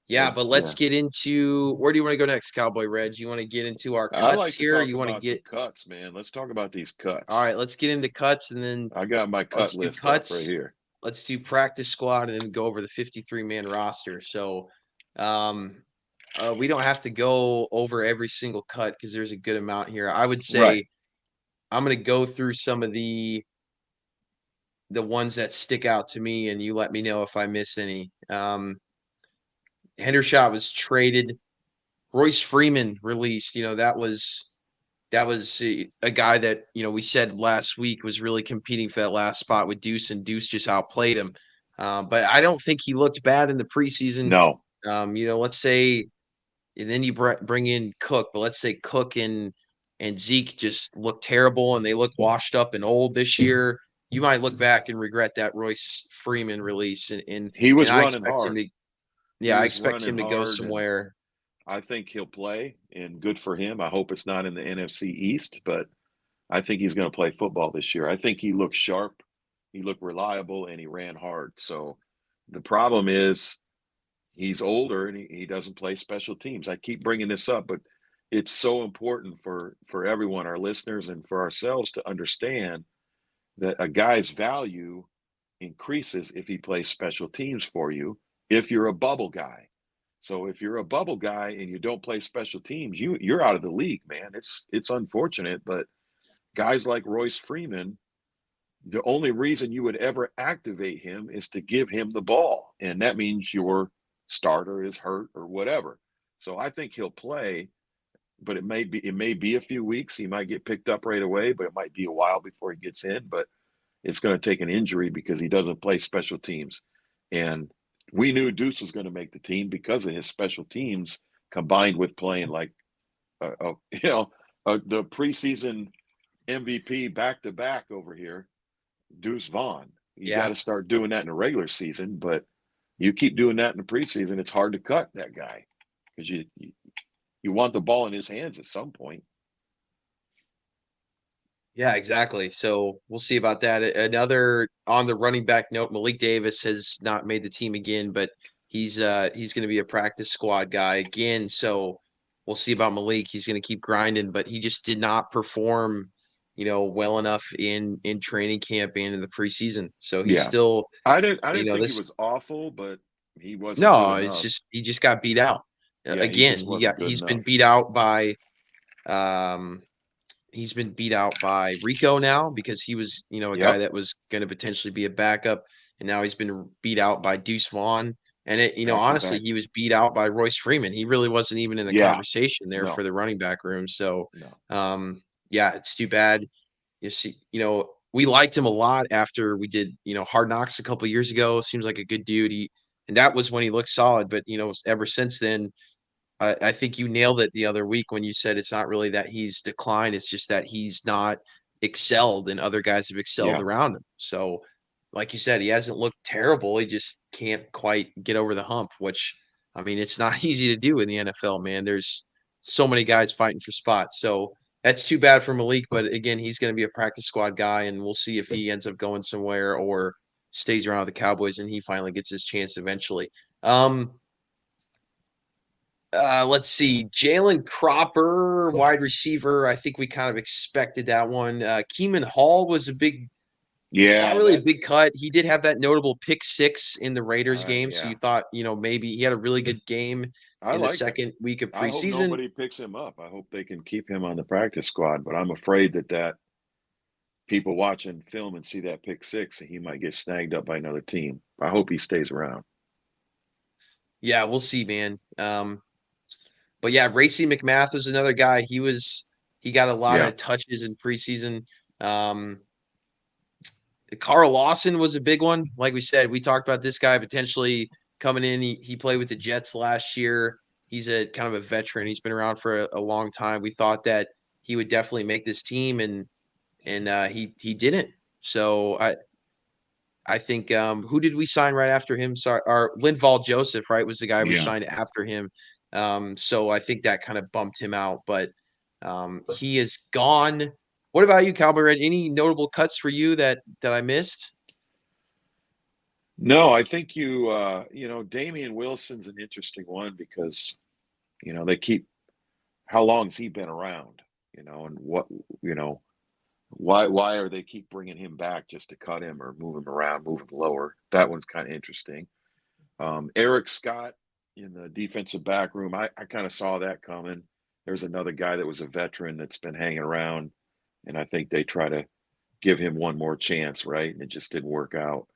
Yeah, but let's Yeah, get into where do you want to go next, Cowboy Reg? You want to get into our I cuts like to here? talk You want to about some get cuts, man. Let's talk about these all cuts. right, let's get into cuts and then I got my cut let's do list up right cuts. here. Let's do practice squad and then go over the 53-man roster. So we don't have to go over every single cut because there's a good amount here. I would Right. say I'm gonna go through some of the ones that stick out to me and you let me know if I miss any. Hendershot was traded. Royce Freeman released. That was a guy that we said last week was really competing for that last spot with Deuce, and Deuce just outplayed him. But I don't think he looked bad in the preseason. No. Let's say, and then you bring in Cook, but let's say Cook and Zeke just look terrible and they look washed up and old this year. You might look back and regret that Royce Freeman release, and He was I running expect him hard. to. He Yeah, I was expect running him to go hard, and somewhere. I think he'll play, and good for him. I hope it's not in the NFC East, but I think he's going to play football this year. I think he looked sharp, he looked reliable, and he ran hard. So the problem is he's older and he doesn't play special teams. I keep bringing this up, but it's so important for everyone, our listeners, and for ourselves to understand that a guy's value increases if he plays special teams for you if you're a bubble guy. So if you're a bubble guy and you don't play special teams, you're out of the league, man. It's unfortunate, but guys like Royce Freeman, the only reason you would ever activate him is to give him the ball, and that means your starter is hurt or whatever. So I think he'll play, but it may be a few weeks. He might get picked up right away, but it might be a while before he gets in. But it's going to take an injury because he doesn't play special teams. And we knew Deuce was going to make the team because of his special teams combined with playing like, the preseason MVP back to back over here, Deuce Vaughn. You got to start doing that in the regular season, but you keep doing that in the preseason, it's hard to cut that guy because you want the ball in his hands at some point. Yeah, exactly. So we'll see about that. Another on the running back note, Malik Davis has not made the team again, but he's going to be a practice squad guy again. So we'll see about Malik. He's going to keep grinding, but he just did not perform, well enough in training camp and in the preseason. So he's still. I didn't think he was awful, but he wasn't good enough. It's just he just got beat out again. He's been beat out by. He's been beat out by Rico now because he was, a guy that was going to potentially be a backup, and now he's been beat out by Deuce Vaughn. And honestly, he was beat out by Royce Freeman. He really wasn't even in the conversation there for the running back room. So, it's too bad. You see, we liked him a lot after we did, Hard Knocks a couple of years ago. Seems like a good dude. And that was when he looked solid. But ever since then. I think you nailed it the other week when you said it's not really that he's declined. It's just that he's not excelled and other guys have excelled around him. So, like you said, he hasn't looked terrible. He just can't quite get over the hump, which, I mean, it's not easy to do in the NFL, man. There's so many guys fighting for spots. So that's too bad for Malik. But again, he's going to be a practice squad guy, and we'll see if he ends up going somewhere or stays around with the Cowboys and he finally gets his chance eventually. Let's see. Jalen Cropper, wide receiver. I think we kind of expected that one. Keeman Hall was not really a big cut. He did have that notable pick six in the Raiders game. So you thought, maybe he had a really good game in the second week of preseason. I hope nobody picks him up. I hope they can keep him on the practice squad, but I'm afraid that people watching film and see that pick six, and he might get snagged up by another team. I hope he stays around. Yeah, we'll see, man. But yeah, Racey McMath was another guy. He got a lot of touches in preseason. Carl Lawson was a big one. Like we said, we talked about this guy potentially coming in. He played with the Jets last year. He's a kind of a veteran. He's been around for a long time. We thought that he would definitely make this team, and he didn't. So I think who did we sign right after him? Sorry, our Linval Joseph, right, was the guy we signed after him. So I think that kind of bumped him out, but he is gone. What about you, Cowboy Red? Any notable cuts for you that I missed? No, I think Damian Wilson's an interesting one because, they keep, how long has he been around, and what, why are they keep bringing him back just to cut him or move him around, move him lower? That one's kind of interesting. Eric Scott in the defensive back room, I kind of saw that coming. There's another guy that was a veteran that's been hanging around, and I think they try to give him one more chance, right? And it just didn't work out.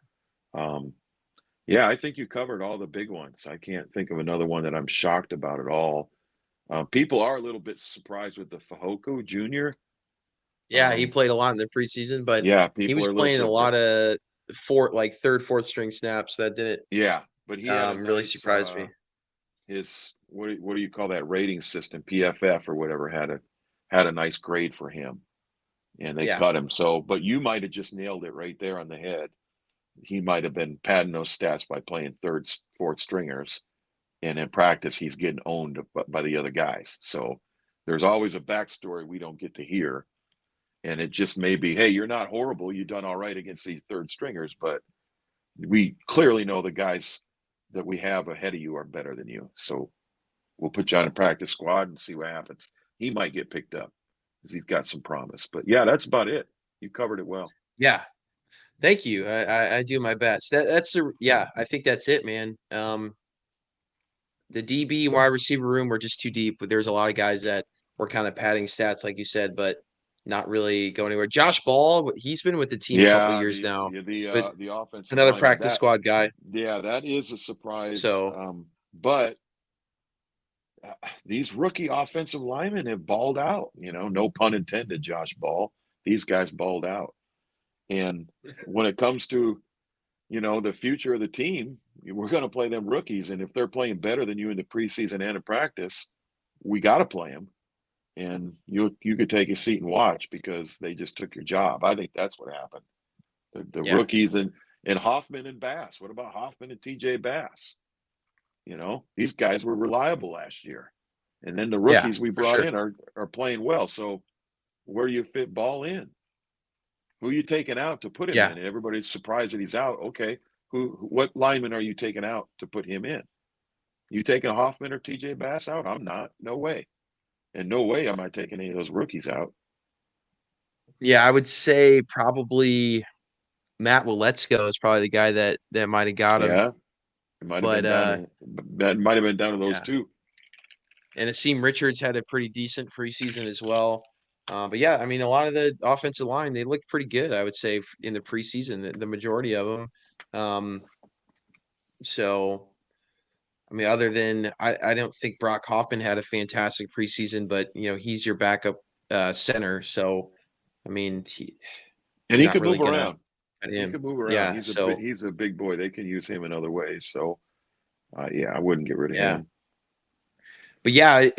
I think you covered all the big ones. I can't think of another one that I'm shocked about at all. People are a little bit surprised with the Fehoko Jr. Yeah, he played a lot in the preseason, but he was playing a lot of third, fourth string snaps. That didn't. Yeah, but he had really surprised me. His what do you call that rating system? PFF or whatever had a nice grade for him, and they cut him. So, but you might have just nailed it right there on the head. He might have been padding those stats by playing third, fourth stringers, and in practice he's getting owned by the other guys. So there's always a backstory we don't get to hear, and it just may be, hey, you're not horrible. You've done all right against these third stringers, but we clearly know the guys that we have ahead of you are better than you. So we'll put you on a practice squad and see what happens. He might get picked up because he's got some promise. But yeah, that's about it. You covered it well. Yeah. Thank you. I do my best. I think that's it, man. The DB wide receiver room, we're just too deep. But there's a lot of guys that were kind of padding stats, like you said, but not really going anywhere. Josh Ball, he's been with the team a couple Yeah, years now, but the offensive another lineman practice that squad guy. yeah, that is a surprise. So But these rookie offensive linemen have balled out. No pun intended, Josh Ball. These guys balled out. And when it comes to the future of the team, we're going to play them rookies, and if they're playing better than you in the preseason and in practice, we got to play them. And you could take a seat and watch because they just took your job. I think that's what happened. The yeah, rookies and Hoffman and Bass. What about Hoffman and TJ Bass? These guys were reliable last year. And then the yeah, rookies we for brought sure. in are playing well. So where do you fit Ball in? Who are you taking out to put him Yeah, in? And everybody's surprised that he's out. Okay, what lineman are you taking out to put him in? You taking Hoffman or TJ Bass out? I'm not. No way. And no way am I taking any of those rookies out. yeah, I would say probably Matt Waletzko is probably the guy that might have got him. Yeah. It might have But been down to that might have been down to those yeah, two. and Akeem Richards had a pretty decent preseason as well. But yeah, I mean, a lot of the offensive line, they looked pretty good, I would say, in the preseason, the majority of them. So, I mean, other than I don't think Brock Hoffman had a fantastic preseason, but he's your backup center. So, I mean, And you're he not could really move gonna around. cut He him. could move around. Yeah. So He's a big boy. They can use him in other ways. So yeah, I wouldn't get rid of yeah, him. but yeah,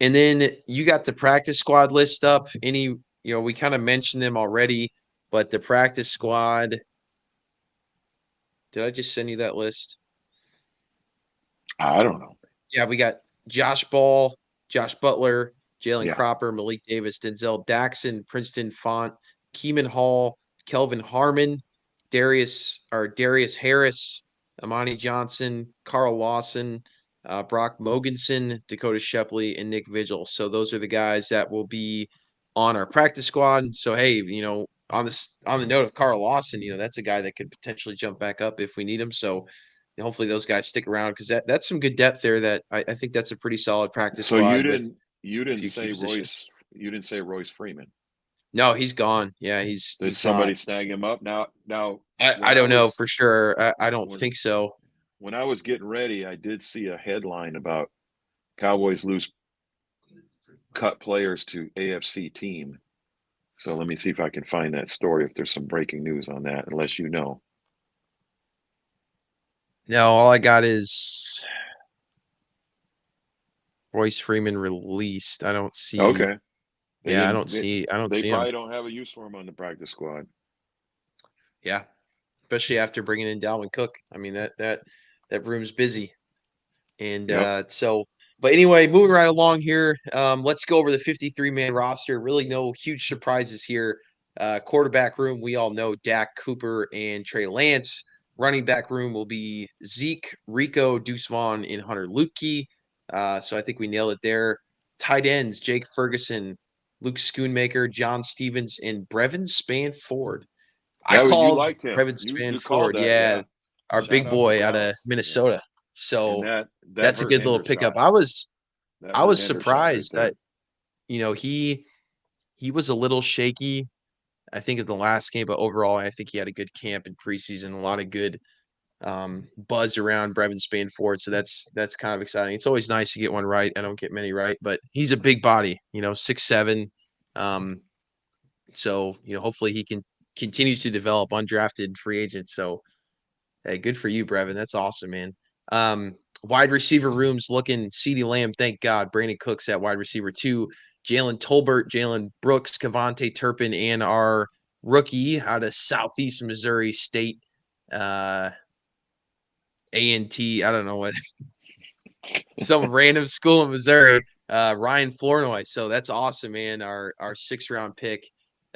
and then you got the practice squad list up. We kind of mentioned them already, but the practice squad. Did I just send you that list? I don't know. Yeah, we got Josh Ball, Josh Butler, Jalen Yeah. Cropper, Malik Davis, Denzel Daxon, Princeton Font, Keeman Hall, Kelvin Harmon, Darius Harris, Amani Johnson, Carl Lawson, Brock Mogensen, Dakota Shepley, and Nick Vigil. So those are the guys that will be on our practice squad. So hey, on the note of Carl Lawson, that's a guy that could potentially jump back up if we need him. So hopefully those guys stick around because that's some good depth there. That I think that's a pretty solid practice So you squad with didn't you a didn't few key say positions. Royce you didn't say Royce Freeman. No, he's gone. Yeah, Did he's somebody not. snag him up? Now I when I don't know was for sure. I don't when think so. when I was getting ready, I did see a headline about Cowboys lose cut players to AFC team. So let me see if I can find that story if there's some breaking news on that, unless you know. No, all I got is Royce Freeman released. I don't see. Okay. They Yeah, I didn't don't see. I don't they see him. probably don't have a use for him on the practice squad. Yeah, especially after bringing in Dalvin Cook. I mean that room's busy. And Yep. but anyway, moving right along here, let's go over the 53-man roster. Really no huge surprises here. Quarterback room, we all know Dak, Cooper, and Trey Lance. Running back room will be Zeke, Rico, Deuce Vaughn, and Hunter Luepke. So I think we nailed it there. Tight ends, Jake Ferguson, Luke Schoonmaker, John Stevens, and Brevin Spanford. I Yeah, well, you called liked him. Brevin You called Spanford, that, yeah, yeah. our Shout big out to boy out of Browns. Yeah. Minnesota. And So that that's a hurt good little Hender's pickup. shot. That I hurt was Hender's shot right surprised there. that he was a little shaky. I think at the last game, but overall, I think he had a good camp in preseason. A lot of good buzz around Brevin Spanford, so that's kind of exciting. It's always nice to get one right. I don't get many right, but he's a big body, 6'7". So hopefully he continues to develop undrafted free agent. So hey, good for you, Brevin. That's awesome, man. Wide receiver rooms looking Ceedee Lamb, thank God. Brandon Cooks at wide receiver 2. Jalen Tolbert, Jalen Brooks, Cavante Turpin, and our rookie out of Southeast Missouri State, A&T. I don't know what some random school in Missouri, Ryan Flournoy. So that's awesome, man. Our 6th-round pick.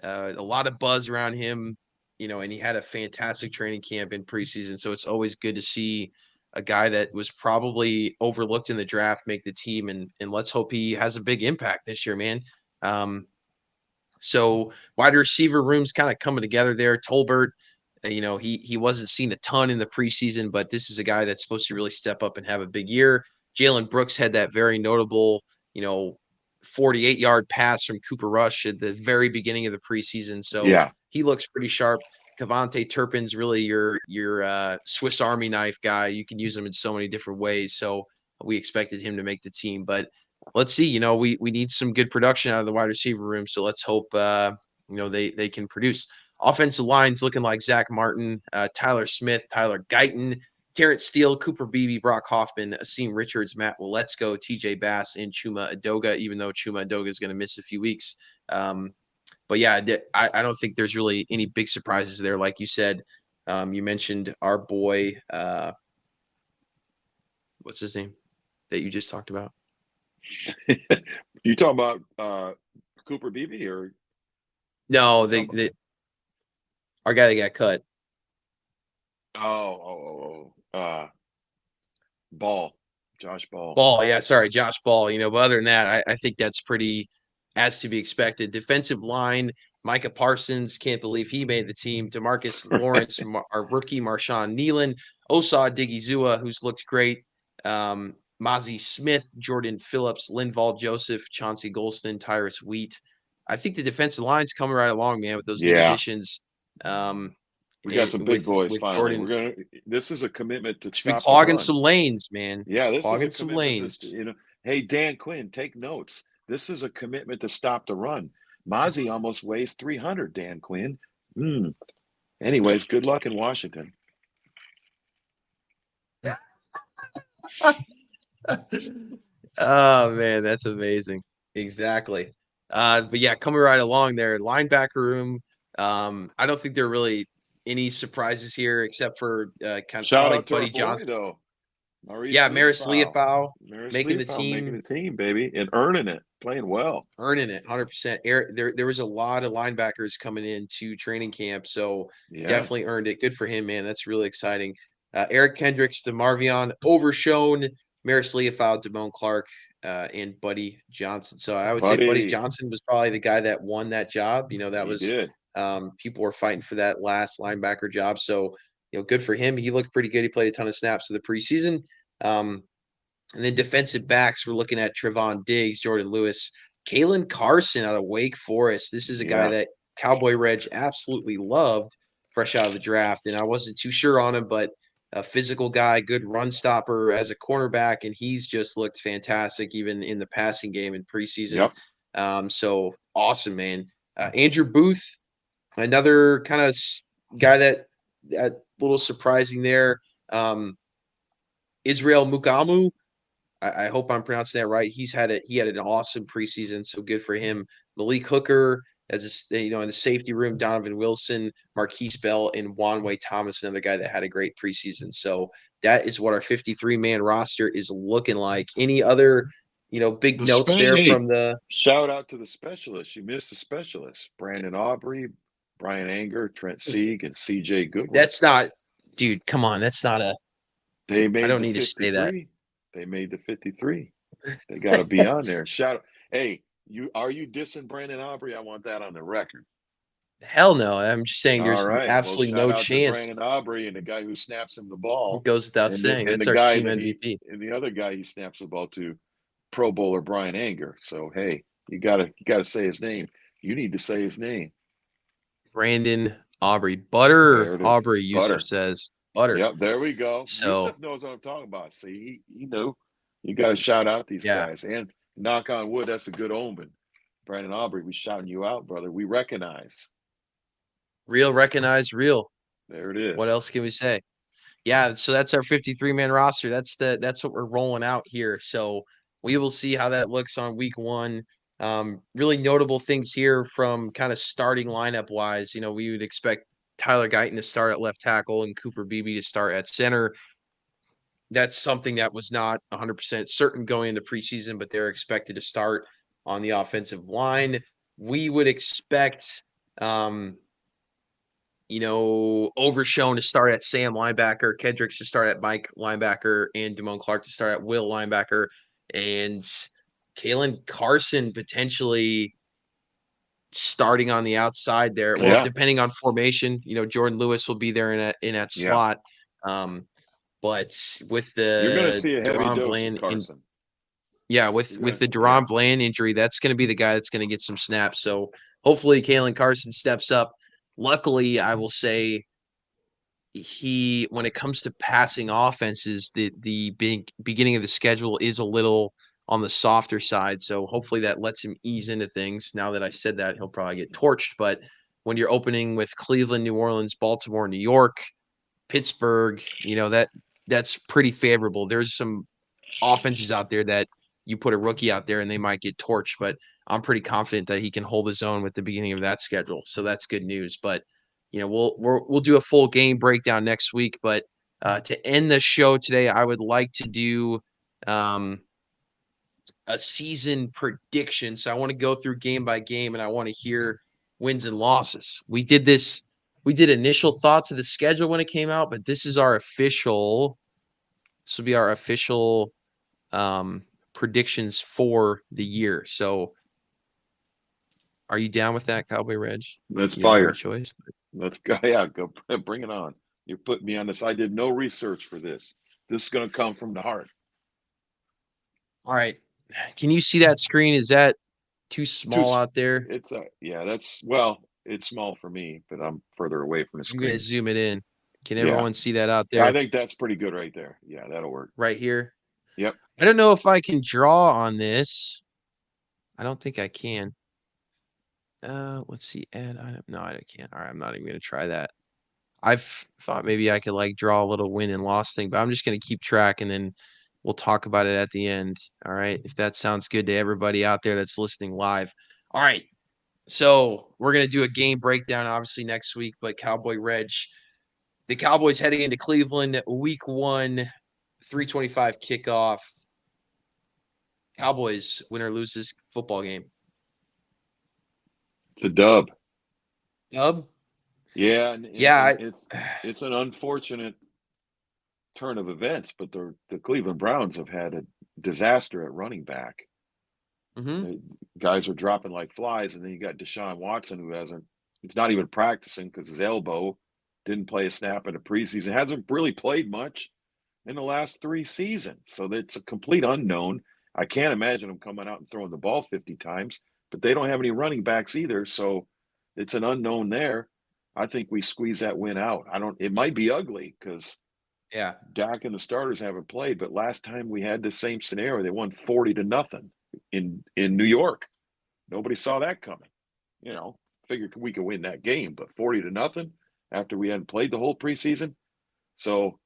A lot of buzz around him, and he had a fantastic training camp in preseason. So it's always good to see a guy that was probably overlooked in the draft make the team, and let's hope he has a big impact this year, man. So wide receiver room's kind of coming together there. Tolbert, he wasn't seen a ton in the preseason, but this is a guy that's supposed to really step up and have a big year. Jalen Brooks had that very notable, 48-yard pass from Cooper Rush at the very beginning of the preseason. So Yeah. he looks pretty sharp. Cavante Turpin's really your Swiss Army knife guy. You can use him in so many different ways. So we expected him to make the team, but let's see. We need some good production out of the wide receiver room. So let's hope they can produce. Offensive line's looking like Zach Martin, Tyler Smith, Tyler Guyton, Terrence Steele, Cooper Beebe, Brock Hoffman, Asim Richards, Matt Waletzko, TJ Bass, and Chuma Adoga, even though Chuma Adoga is going to miss a few weeks. But yeah, I don't think there's really any big surprises there. Like you said, you mentioned our boy, what's his name that you just talked about? You talking about Cooper Beebe or no? Our guy that got cut. Josh Ball. Ball, yeah, sorry, Josh Ball. But other than that, I think that's pretty as to be expected. Defensive line, Micah Parsons, can't believe he made the team. DeMarcus Lawrence, our rookie, Marshawn Nealon, Osa Digizua, who's looked great. Mozzie Smith, Jordan Phillips, Linval Joseph, Chauncey Golston, Tyrus Wheat. I think the defensive line's coming right along, man, with those new additions. We got some big boys with finally. Jordan. This is a commitment to Should be stop clogging the run. some lanes, man. Yeah, this clogging is a some commitment lanes. to, hey, Dan Quinn, take notes. This is a commitment to stop the run. Mozzie almost weighs 300, Dan Quinn. Anyways, good luck in Washington. Oh man, that's amazing. Exactly. But yeah, coming right along there, linebacker room. I don't think there are really any surprises here except for kind of Shout probably out to Buddy our boy Johnson. though. Maris Leafau making the making team. the team, baby, and earning it, playing well. Earning it 100%. There was a lot of linebackers coming into training camp, so definitely earned it. Good for him, man. That's really exciting. Eric Kendricks, DeMarvion, Overshone, Maris Leafau, Damone Clark, and Buddy Johnson. So I would say Buddy Johnson was probably the guy that won that job. That was people were fighting for that last linebacker job. So good for him. He looked pretty good. He played a ton of snaps in the preseason. And then defensive backs, we're looking at Trevon Diggs, Jordan Lewis, Kalen Carson out of Wake Forest. This is a guy that Cowboy Reg absolutely loved fresh out of the draft. And I wasn't too sure on him, but a physical guy, good run stopper as a cornerback. And he's just looked fantastic, even in the passing game in preseason. So awesome, man. Andrew Booth, another kind of guy that little surprising there. Israel Mugamu. I hope I'm pronouncing that right. He had an awesome preseason, so good for him. Malik Hooker, in the safety room, Donovan Wilson, Marquise Bell, and Wanway Thomas, another guy that had a great preseason. So that is what our 53-man roster is looking like. Any other, big notes there from the shout out to the specialists. You missed the specialists: Brandon Aubrey, Brian Anger, Trent Sieg, and CJ Goodwin. That's not, dude. Come on, that's not a. They made. I don't need to say that. They made the 53. They got to be on there. Shout out. Hey, are you dissing Brandon Aubrey? I want that on the record. Hell no. I'm just saying there's absolutely no chance. Brandon Aubrey and the guy who snaps him the ball. It goes without saying. That's our team MVP. And the other guy he snaps the ball to, Pro Bowler Brian Anger. So hey, you gotta say his name. You need to say his name. Brandon Aubrey. Butter Aubrey, Yusuf says. Butter. Yep, there we go. So, Yusuf knows what I'm talking about. See, he knew. You got to shout out these guys. And knock on wood, that's a good omen. Brandon Aubrey, we shouting you out, brother. We recognize. Real recognize real. There it is. What else can we say? Yeah, so that's our 53-man roster. That's what we're rolling out here. So we will see how that looks on week 1. Really notable things here from kind of starting lineup wise. We would expect Tyler Guyton to start at left tackle and Cooper Beebe to start at center. That's something that was not 100% certain going into preseason, but they're expected to start on the offensive line. We would expect, Overshone to start at Sam linebacker, Kendricks to start at Mike linebacker, and Damone Clark to start at Will linebacker, and Kalen Carson potentially starting on the outside there. Well, depending on formation, Jordan Lewis will be there in that slot. But with You're going to the see a heavy Deron dose of Bland Carson. with the Deron Bland injury, that's going to be the guy that's going to get some snaps. So hopefully Kalen Carson steps up. Luckily, I will say when it comes to passing offenses, the big beginning of the schedule is a little on the softer side. So hopefully that lets him ease into things. Now that I said that, he'll probably get torched. But when you're opening with Cleveland, New Orleans, Baltimore, New York, Pittsburgh, that's pretty favorable. There's some offenses out there that you put a rookie out there and they might get torched, but I'm pretty confident that he can hold his own with the beginning of that schedule. So that's good news. But we'll do a full game breakdown next week. But to end the show today, I would like to do a season prediction. So I want to go through game by game and I want to hear wins and losses. We did initial thoughts of the schedule when it came out, but this will be our official predictions for the year. So are you down with that, Cowboy Reg? Let's fire. Choice. Let's go. Yeah, go bring it on. You put me on this. I did no research for this. This is going to come from the heart. All right. Can you see that screen? Is that too small out there? It's it's small for me, but I'm further away from the screen. I'm going to zoom it in. Can everyone see that out there? I think that's pretty good right there. Yeah, that'll work. Right here? Yep. I don't know if I can draw on this. I don't think I can. Let's see. Add item. No, I can't. All right, I'm not even going to try that. I've thought maybe I could draw a little win and loss thing, but I'm just going to keep track and then we'll talk about it at the end. All right. If that sounds good to everybody out there that's listening live. All right. So we're going to do a game breakdown, obviously, next week, but Cowboy Reg, the Cowboys heading into Cleveland, week 1, 3:25 kickoff. Cowboys win or lose this football game. It's a dub. Dub? Yeah, and it's an unfortunate turn of events, but the Cleveland Browns have had a disaster at running back. Guys are dropping like flies, and then you got Deshaun Watson, he's not even practicing because his elbow, didn't play a snap in the preseason, hasn't really played much in the last 3 seasons. So it's a complete unknown. I can't imagine him coming out and throwing the ball 50 times, but they don't have any running backs either. So it's an unknown there. I think we squeeze that win out. It might be ugly because Dak and the starters haven't played, but last time we had the same scenario, they won 40-0 in New York. Nobody saw that coming. Figured we could win that game, but 40-0 after we hadn't played the whole preseason. So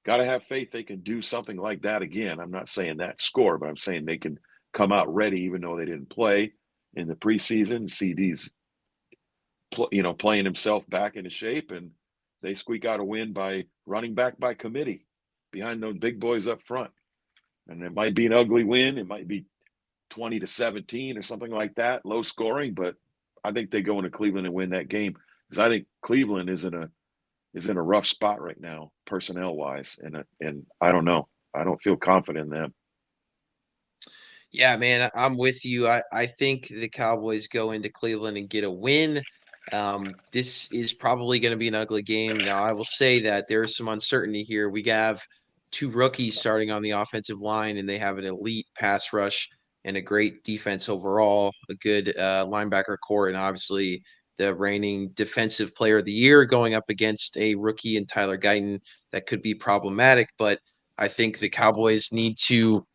got to have faith they can do something like that again. I'm not saying that score, but I'm saying they can come out ready even though they didn't play in the preseason. Ceedee's playing himself back into shape, and they squeak out a win by running back by committee behind those big boys up front. And it might be an ugly win. It might be 20-17 or something like that, low scoring, but I think they go into Cleveland and win that game because I think Cleveland is in a rough spot right now, personnel wise, and I don't know. I don't feel confident in them. Yeah, man, I'm with you. I think the Cowboys go into Cleveland and get a win. This is probably going to be an ugly game. Now, I will say that there's some uncertainty here. We have 2 rookies starting on the offensive line, and they have an elite pass rush and a great defense overall, a good linebacker core, and obviously the reigning defensive player of the year going up against a rookie in Tyler Guyton that could be problematic. But I think the Cowboys need to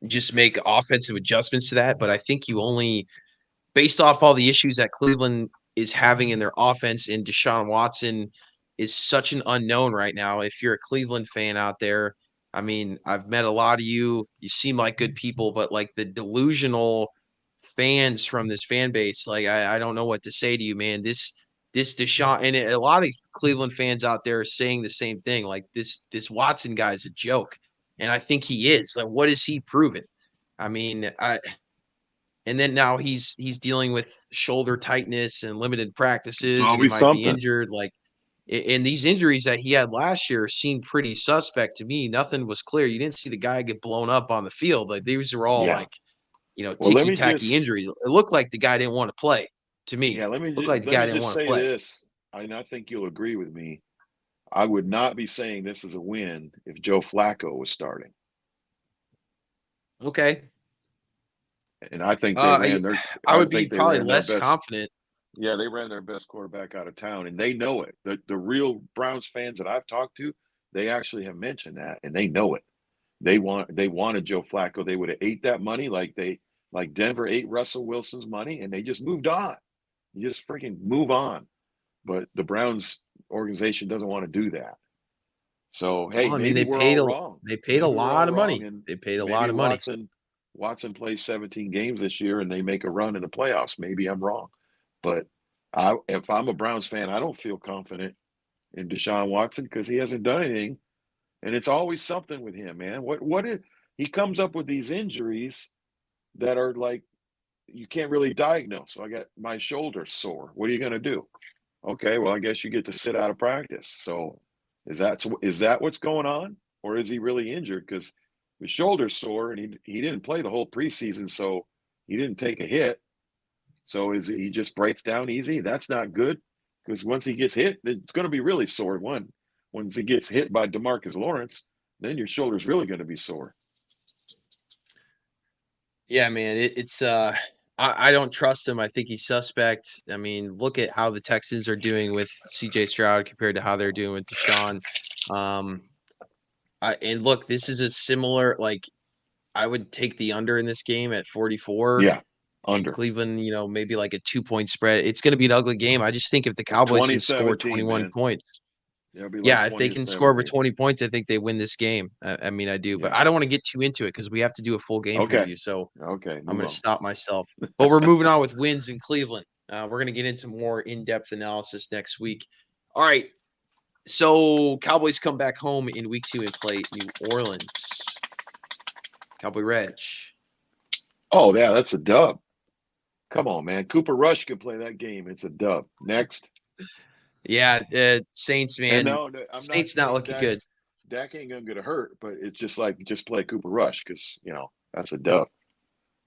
just make offensive adjustments to that. But I think you only, based off all the issues that Cleveland is having in their offense, and Deshaun Watson is such an unknown right now. If you're a Cleveland fan out there, I mean, I've met a lot of you. You seem like good people, but the delusional fans from this fan base, I don't know what to say to you, man. This Deshaun, and a lot of Cleveland fans out there are saying the same thing. This Watson guy is a joke, and I think he is. What has he proven? I mean, and then now he's dealing with shoulder tightness and limited practices. And he might be injured. And these injuries that he had last year seemed pretty suspect to me. Nothing was clear. You didn't see the guy get blown up on the field. These were all ticky-tacky injuries. It looked like the guy didn't want to play. to me. Yeah, Looked like the let guy me didn't just want to say play. this, and I think you'll agree with me. I would not be saying this is a win if Joe Flacco was starting. Okay. And I think I I would be they probably ran their less best. confident. Yeah, they ran their best quarterback out of town, and they know it. The real Browns fans that I've talked to, they actually have mentioned that, and they know it. They wanted Joe Flacco. They would have ate that money like Denver ate Russell Wilson's money, and they just moved on. You just freaking move on. But the Browns organization doesn't want to do that. So hey, Well, I mean, maybe we're all wrong. they paid a Maybe we're all lot of wrong, money. and They paid a lot maybe of money. Watson plays 17 games this year, and they make a run in the playoffs. Maybe I'm wrong, but if I'm a Browns fan, I don't feel confident in Deshaun Watson because he hasn't done anything, and it's always something with him, man. He comes up with these injuries that are like you can't really diagnose. So I got my shoulder sore. What are you going to do? Okay, well, I guess you get to sit out of practice. So is that what's going on, or is he really injured? Because his shoulder's sore, and he didn't play the whole preseason, so he didn't take a hit. So is he just breaks down easy? That's not good because once he gets hit, it's going to be really sore. Once he gets hit by DeMarcus Lawrence, then your shoulder's really going to be sore. Yeah, man, it's I don't trust him. I think he's suspect. I mean, look at how the Texans are doing with CJ Stroud compared to how they're doing with Deshaun. Um, and look, this is a similar like I would take the under in this game at 44. Yeah, And under Cleveland, maybe like a 2-point spread. It's going to be an ugly game. I just think if the Cowboys can score 2017, 21 man. points, It'll be like yeah, if 20 they to can score over 17. 20 points, I think they win this game. I mean, I do, but Yeah. I don't want to get too into it because we have to do a full game Okay. preview. So Okay. I'm Move going to on. stop myself. But we're moving on with wins in Cleveland. We're going to get into more in-depth analysis next week. All right. So Cowboys come back home in week 2 and play New Orleans. Cowboy Reg. Oh, yeah, that's a dub. Come on, man. Cooper Rush can play that game. It's a dub. Next. Yeah, Saints, And man. no, I'm not Saints not saying looking good. Dak ain't gonna get hurt, but it's just like just play Cooper Rush because that's a dub.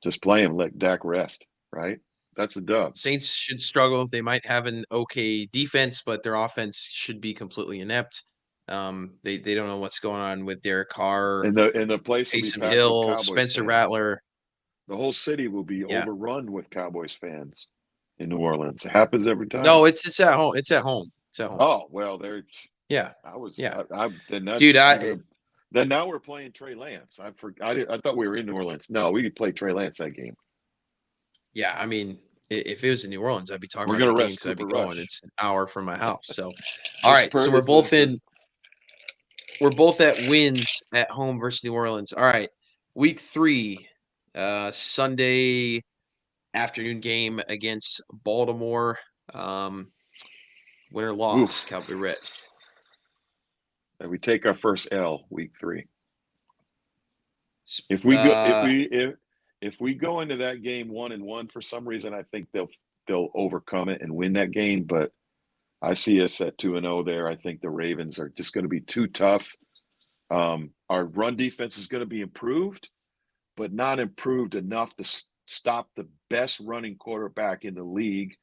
Just play him, let Dak rest, right? That's a dub. Saints should struggle. They might have an okay defense, but their offense should be completely inept. They don't know what's going on with Derek Carr, And the place will be Taysom packed with Hill, Cowboys Spencer fans. Rattler. The whole city will be Yeah. overrun with Cowboys fans in New Orleans. It happens every time. No, it's at home. It's at home. It's at home. Oh well, there. Yeah. I was. Yeah. Then that's Dude, then now we're playing Trey Lance. I thought we were in New Orleans. No, we could play Trey Lance that game. yeah, I mean, if it was in New Orleans, I'd be talking We're about gonna the game rest because I'd be Cooper going. Rush. It's an hour from my house. So, all right. So We're both at wins at home versus New Orleans. All right. Week 3, Sunday afternoon game against Baltimore. Winner loss, Cowboy Reg. And we take our first L week 3. If we go if we go into that game 1-1 for some reason, I think they'll overcome it and win that game. But I see us at 2-0 there. I think the Ravens are just going to be too tough. Our run defense is going to be improved, but not improved enough to stop the best running quarterback in the league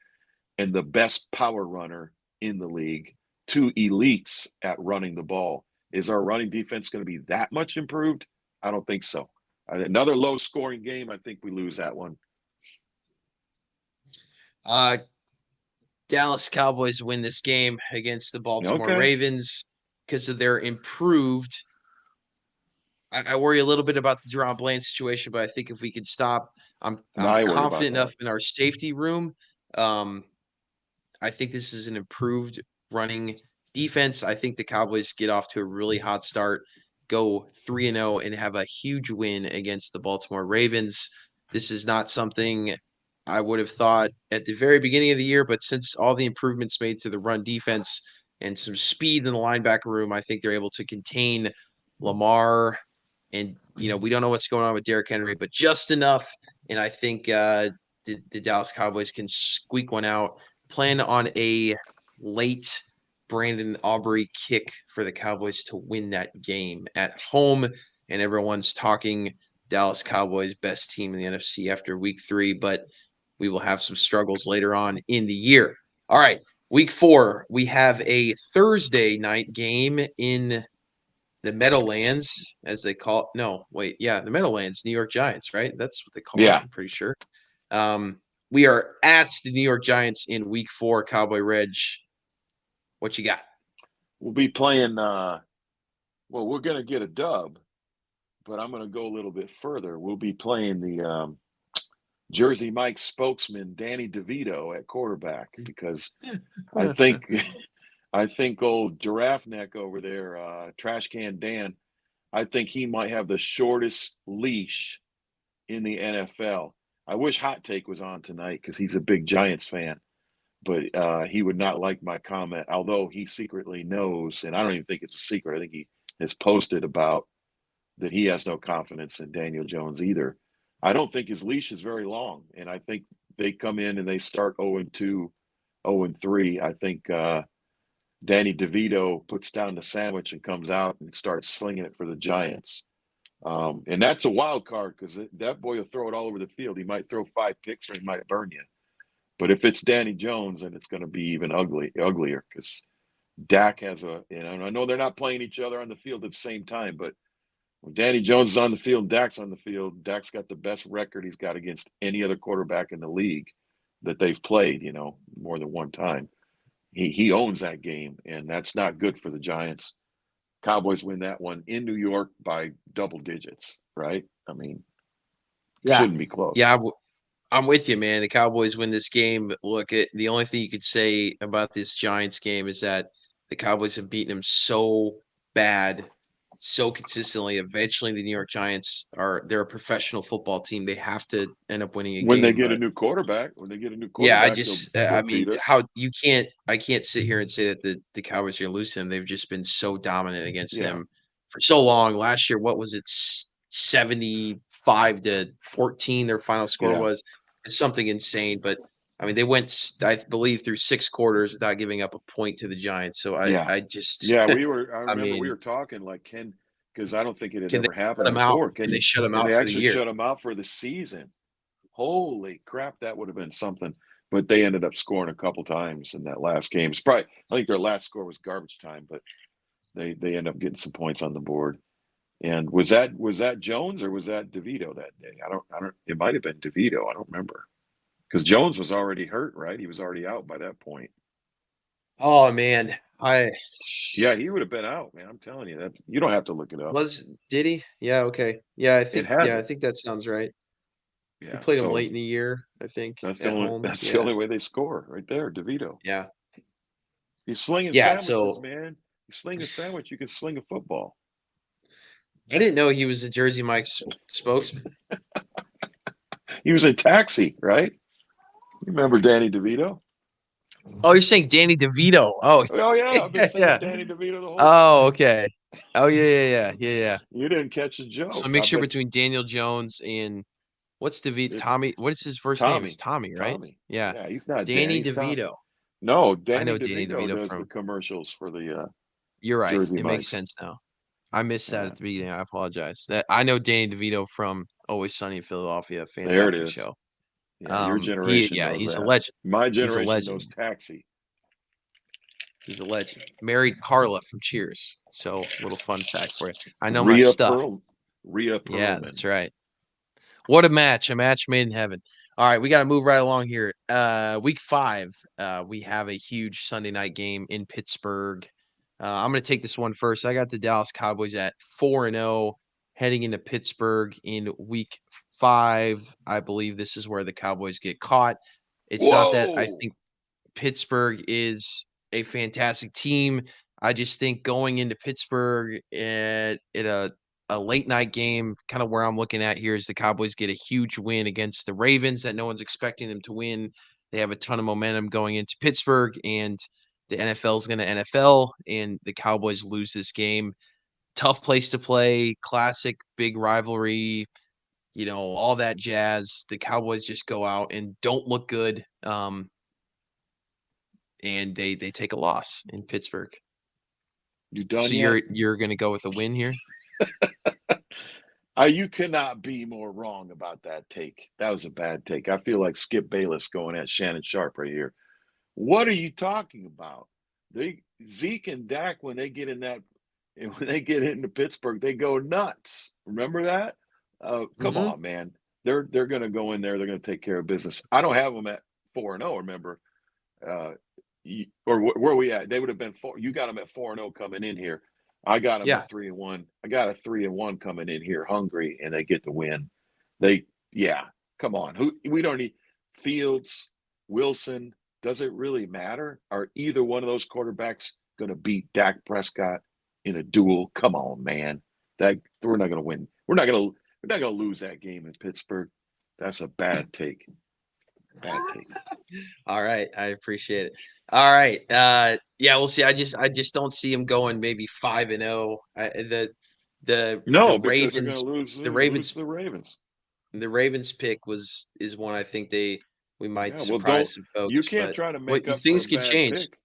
and the best power runner in the league, 2 elites at running the ball. Is our running defense going to be that much improved? I don't think so. Another low-scoring game. I think we lose that one. Dallas Cowboys win this game against the Baltimore Okay. Ravens because of their improved. I worry a little bit about the Deron Bland situation, but I think if we could stop, I'm confident enough in our safety room. I think this is an improved running defense. I think the Cowboys get off to a really hot start, go 3-0, and have a huge win against the Baltimore Ravens. This is not something I would have thought at the very beginning of the year, but since all the improvements made to the run defense and some speed in the linebacker room, I think they're able to contain Lamar. And, we don't know what's going on with Derrick Henry, but just enough. And I think the Dallas Cowboys can squeak one out. Plan on a late Brandon Aubrey kick for the Cowboys to win that game at home. And everyone's talking Dallas Cowboys best team in the NFC after week 3. But we will have some struggles later on in the year. All right, week 4, we have a Thursday night game in the Meadowlands, as they call it. No, wait, yeah, the Meadowlands, New York Giants, right? That's what they call it, Yeah. I'm pretty sure. We are at the New York Giants in week 4. Cowboy Reg, what you got? We'll be playing. Well, we're going to get a dub, but I'm going to go a little bit further. We'll be playing the Jersey Mike spokesman Danny DeVito at quarterback because I think I think old giraffe neck over there, trash can Dan, I think he might have the shortest leash in the NFL. I wish Hot Take was on tonight because he's a big Giants fan, but he would not like my comment, although he secretly knows, and I don't even think it's a secret. I think he has posted about that he has no confidence in Daniel Jones either. I don't think his leash is very long, and I think they come in and they start 0-2, 0-3. I think Danny DeVito puts down the sandwich and comes out and starts slinging it for the Giants. And that's a wild card because that boy will throw it all over the field. He might throw 5 picks or he might burn you. But if it's Danny Jones, then it's going to be even uglier because Dak has and I know they're not playing each other on the field at the same time, but when Danny Jones is on the field, Dak's on the field, Dak's got the best record he's got against any other quarterback in the league that they've played, more than one time. He owns that game, and that's not good for the Giants. Cowboys win that one in New York by double digits, right? I mean, shouldn't be close. Yeah, I'm with you, man. The Cowboys win this game. Look, the only thing you could say about this Giants game is that the Cowboys have beaten them so bad, so consistently. Eventually, the New York Giants they're a professional football team. They have to end up winning a When game. they get a new quarterback, Yeah, they'll beat us. I can't sit here and say that the Cowboys are going to lose to them. They've just been so dominant against Yeah. them for so long. Last year, what was it, 75-14? Their final score was. It's something insane. But I mean, they went, I believe, through 6 quarters without giving up a point to the Giants. So I just I I remember we mean, were talking like because I don't think it had can they ever shut happened them out? before. Can they shut them Can out they for the actually year? shut them out for the season? Holy crap, that would have been something. But they ended up scoring a couple times in that last game. It's probably, I think their last score was garbage time, but they end up getting some points on the board. And was that Jones or was that DeVito that day? I don't. It might have been DeVito. I don't remember because Jones was already hurt, right? He was already out by that point. Oh man, Yeah, he would have been out, man. I'm telling you that. You don't have to look it up. Did he? Yeah, okay. Yeah, I It had to. think that sounds right. Yeah, We played them so late in the year, I think, that's at home. the only way they score right there, DeVito. Yeah. He's slinging Yeah, sandwiches, so man. You sling a sandwich, you can sling a football. I didn't know he was a Jersey Mike's spokesman. He was in Taxi, right? You remember Danny DeVito? Oh, you're saying Danny DeVito. Oh, Oh yeah, I've been saying yeah. Danny DeVito the whole Oh, time. okay. Oh, yeah. You didn't catch the joke. So mixture between Daniel Jones and what's DeVito? Tommy. What is his first name? It's Tommy, right? Tommy. Yeah. Yeah, he's not Danny Danny. DeVito. No, I Danny know Danny DeVito DeVito does from. the commercials for the You're right. Jersey It Mike's. makes sense now. I missed that Yeah. at the beginning. I apologize. That I know Danny DeVito from Always Sunny in Philadelphia. There it Fantastic is. show. Yeah, your generation knows he's that. a legend. My He's a generation legend. knows Taxi. He's a legend. Married Carla from Cheers. So, little fun fact for you. I know my stuff. Rhea Perlman. Yeah, that's right. What a match made in heaven. All right, we got to move right along here. Week 5, we have a huge Sunday night game in Pittsburgh. I'm going to take this one first. I got the Dallas Cowboys at 4-0 heading into Pittsburgh in week 5. I believe this is where the Cowboys get caught. It's not that I think Pittsburgh is a fantastic team. I just think going into Pittsburgh at a late night game, kind of where I'm looking at here is the Cowboys get a huge win against the Ravens that no one's expecting them to win. They have a ton of momentum going into Pittsburgh, and the NFL is going to NFL, and the Cowboys lose this game. Tough place to play, classic big rivalry, all that jazz. The Cowboys just go out and don't look good. And they take a loss in Pittsburgh. You done so yet? you're going to go with a win here? You cannot be more wrong about that take. That was a bad take. I feel like Skip Bayless going at Shannon Sharp right here. What are you talking about? Zeke and Dak, when they get into Pittsburgh, they go nuts. Remember that? Come Mhm. on, man. They're going to go in there. They're going to take care of business. I don't have them at 4-0. Remember, where are we at? They would have been 4. You got them at 4-0 coming in here. I got them Yeah. at 3-1. I got a 3-1 coming in here, hungry, and they get the win. Come on. We don't need Fields, Wilson. Does it really matter? Are either one of those quarterbacks going to beat Dak Prescott in a duel? Come on, man. We're not going to win. We're not going to lose that game in Pittsburgh. That's a bad take. Bad take. All right, I appreciate it. All right, yeah, we'll see. I just don't see him going maybe 5-0. The No, because they're going to Ravens, lose the Ravens, the Ravens. the Ravens pick is one I think we might Yeah, well, surprise some you folks, can't but try to make up for a things could bad change. pick.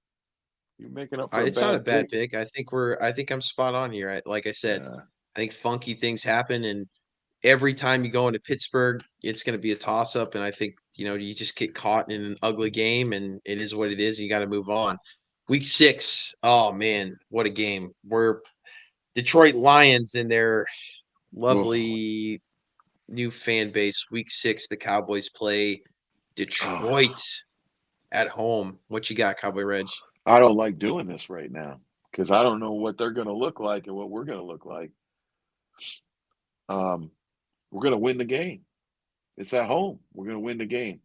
You're making up for a It's not a bad bad pick. pick. I think I'm spot on here. Like I said, Yeah. I think funky things happen, and every time you go into Pittsburgh, it's going to be a toss up. And I think, you just get caught in an ugly game, and it is what it is. You got to move on. Week 6. Oh, man, what a game. We're Detroit Lions in their Oh, lovely new fan base. Week 6, the Cowboys play Detroit at home. What you got, Cowboy Reg? I don't like doing this right now because I don't know what they're going to look like and what we're going to look like. We're going to win the game. It's at home. We're going to win the game.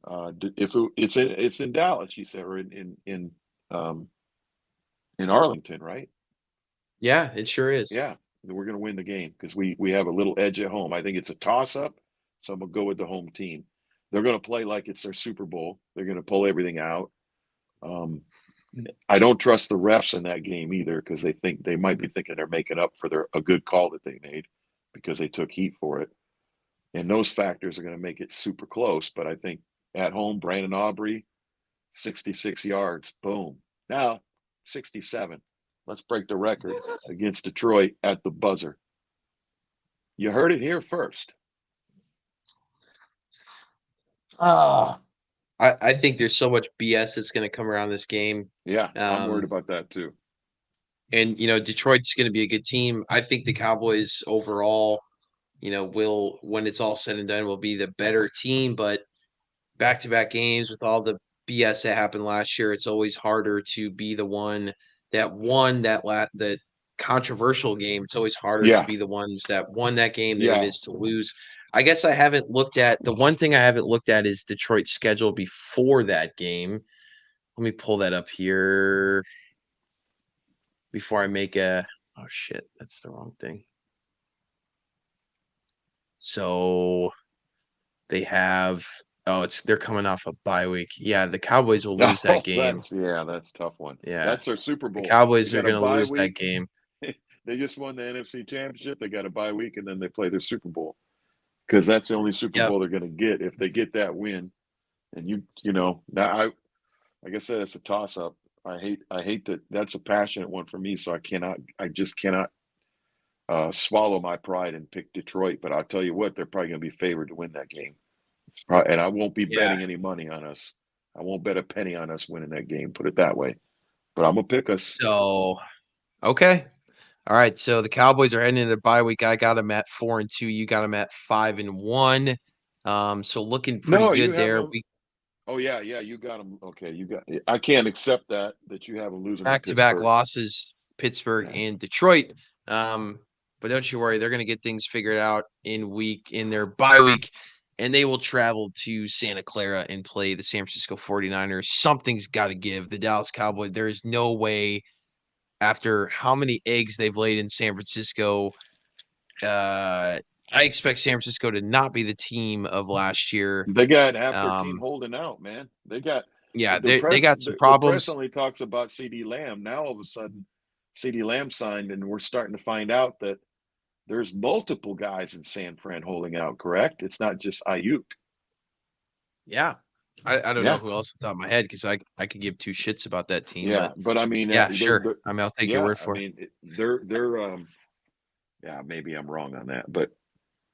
It's in Dallas, you said, or in Arlington, right? Yeah, it sure is. Yeah, we're going to win the game because we have a little edge at home. I think it's a toss up, so I'm going to go with the home team. They're going to play like it's their Super Bowl. They're going to pull everything out. I don't trust the refs in that game either because they might be thinking they're making up for a good call that they made because they took heat for it. And those factors are going to make it super close. But I think at home, Brandon Aubrey, 66 yards, boom. Now 67. Let's break the record against Detroit at the buzzer. You heard it here first. I think there's so much BS that's going to come around this game. Yeah, I'm worried about that too. And, Detroit's going to be a good team. I think the Cowboys overall, will, when it's all said and done, will be the better team. But back-to-back games with all the BS that happened last year, it's always harder to be the one that won the controversial game. It's always harder to Yeah, be the ones that won that game than it yeah. is to lose. I guess the one thing I haven't looked at is Detroit's schedule before that game. Let me pull that up here before I make oh shit, that's the wrong thing. So they have they're coming off a bye week. Yeah, the Cowboys will lose that game. That's a tough one. Yeah. That's their Super The Bowl. Cowboys They are got a going to bye lose that week. game. They just won the NFC Championship. They got a bye week, and then they play their Super Bowl because that's the only Super Yep. Bowl they're going to get if they get that win. And now like I said, it's a toss up. I hate that. That's a passionate one for me. So I just cannot swallow my pride and pick Detroit. But I'll tell you what, they're probably going to be favored to win that game. And I won't be betting any money on us. I won't bet a penny on us winning that game. Put it that way. But I'm gonna pick us. So, okay. All right. So the Cowboys are heading into their bye week. I got them at 4-2. You got them at 5-1. So looking pretty No, you good have there. them. Oh yeah, you got them. Okay, I can't accept that you have them losing Back-to-back losses, Pittsburgh and Detroit. But don't you worry, they're going to get things figured out in their bye week, and they will travel to Santa Clara and play the San Francisco 49ers. Something's got to give. The Dallas Cowboys, there is no way after how many eggs they've laid in San Francisco. I expect San Francisco to not be the team of last year. They got half their team holding out, man. They got they got some The problems. press only talks about Ceedee Lamb. Now all of a sudden, Ceedee Lamb signed, and we're starting to find out that there's multiple guys in San Fran holding out. Correct? It's not just Ayuk. Yeah. I don't know who else off the top of my head because I could give two shits about that team. Yeah, but I mean, yeah, sure. I'll take your word for it. I mean, they're yeah, maybe I'm wrong on that, but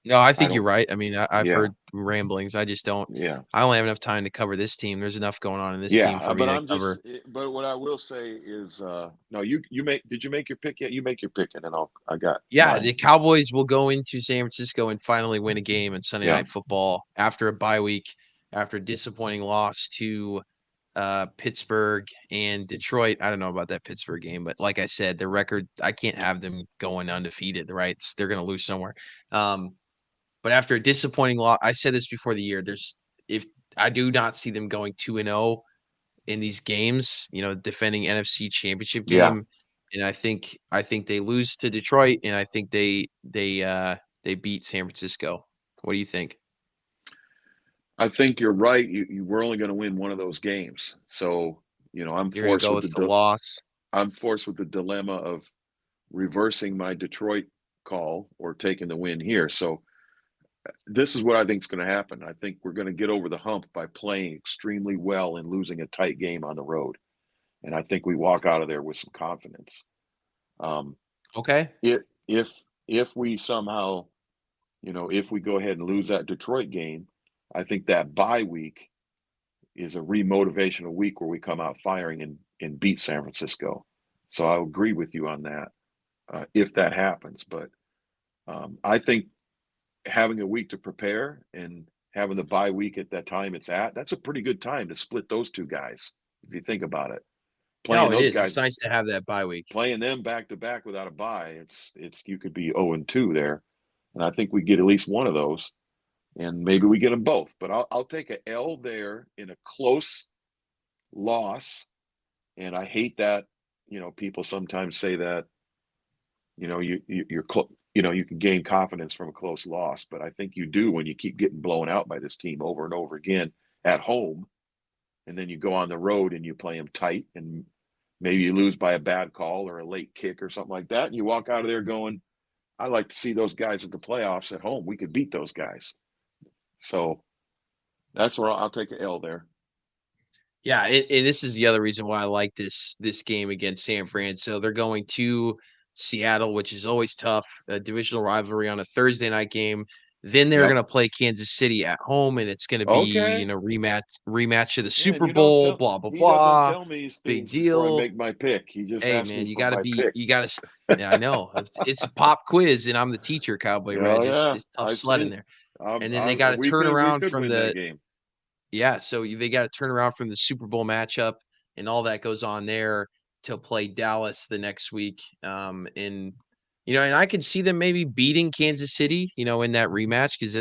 No, I I think you're don't. right. I mean, I've Yeah, heard ramblings. I just don't. yeah, I only have enough time to cover this team. There's enough going on in this yeah. team for me But to I'm cover. just. But what I will say is, no, you make. Did you make your pick yet? You make your pick, and then I got Yeah, mine. the Cowboys will go into San Francisco and finally win a game in Sunday Yeah, Night Football after a bye week, after a disappointing loss to Pittsburgh and Detroit. I don't know about that Pittsburgh game, but like I said, the record, I can't have them going undefeated, right? They're going to lose somewhere. Um, but after a disappointing loss, I said this before the year, if I do not see them going 2-0 in these games, defending NFC championship yeah. game. And I think they lose to Detroit, and I think they beat San Francisco. What do you think? I think you're right. You were only going to win one of those games, so I'm You're gonna forced go with with the loss. I'm forced with the dilemma of reversing my Detroit call or taking the win here. So this is what I think is going to happen. I think we're going to get over the hump by playing extremely well and losing a tight game on the road. And I think we walk out of there with some confidence. Um, Okay. if if if we somehow, if we go ahead and lose that Detroit game, I think that bye week is a remotivational week where we come out firing and beat San Francisco. So I agree with you on that if that happens. But I think having a week to prepare and having the bye week at that time that's a pretty good time to split those two guys. If you think about it, playing No, it those is. It's guys, nice to have that bye week. playing them back to back without a bye, it's you could be 0-2 there, and I think we get at least one of those, and maybe we get them both. But I'll take a L there in a close loss, and I hate that. People sometimes say that you can gain confidence from a close loss, but I think you do when you keep getting blown out by this team over and over again at home, and then you go on the road and you play them tight, and maybe you lose by a bad call or a late kick or something like that, and you walk out of there going, "I like to see those guys at the playoffs at home. We could beat those guys." So that's where I'll take an L there. Yeah, and this is the other reason why I like this game against San Fran. So they're going to Seattle, which is always tough, a divisional rivalry on a Thursday night game. Then they're Yep. gonna play Kansas City at home, and it's gonna be, Okay. rematch of the Yeah, and Super you don't Bowl, tell blah, blah, he doesn't blah. tell me these Big things before I deal. make my pick. He just Hey, asks man, me for my pick. yeah, I know. It's a pop quiz, and I'm the teacher, Cowboy Oh Reg. yeah, It's tough I sledding see. there. And then they got to turn We around could from win that game. so they got to turn around from the Super Bowl matchup and all that goes on there to play Dallas the next week. And I could see them maybe beating Kansas City, in that rematch because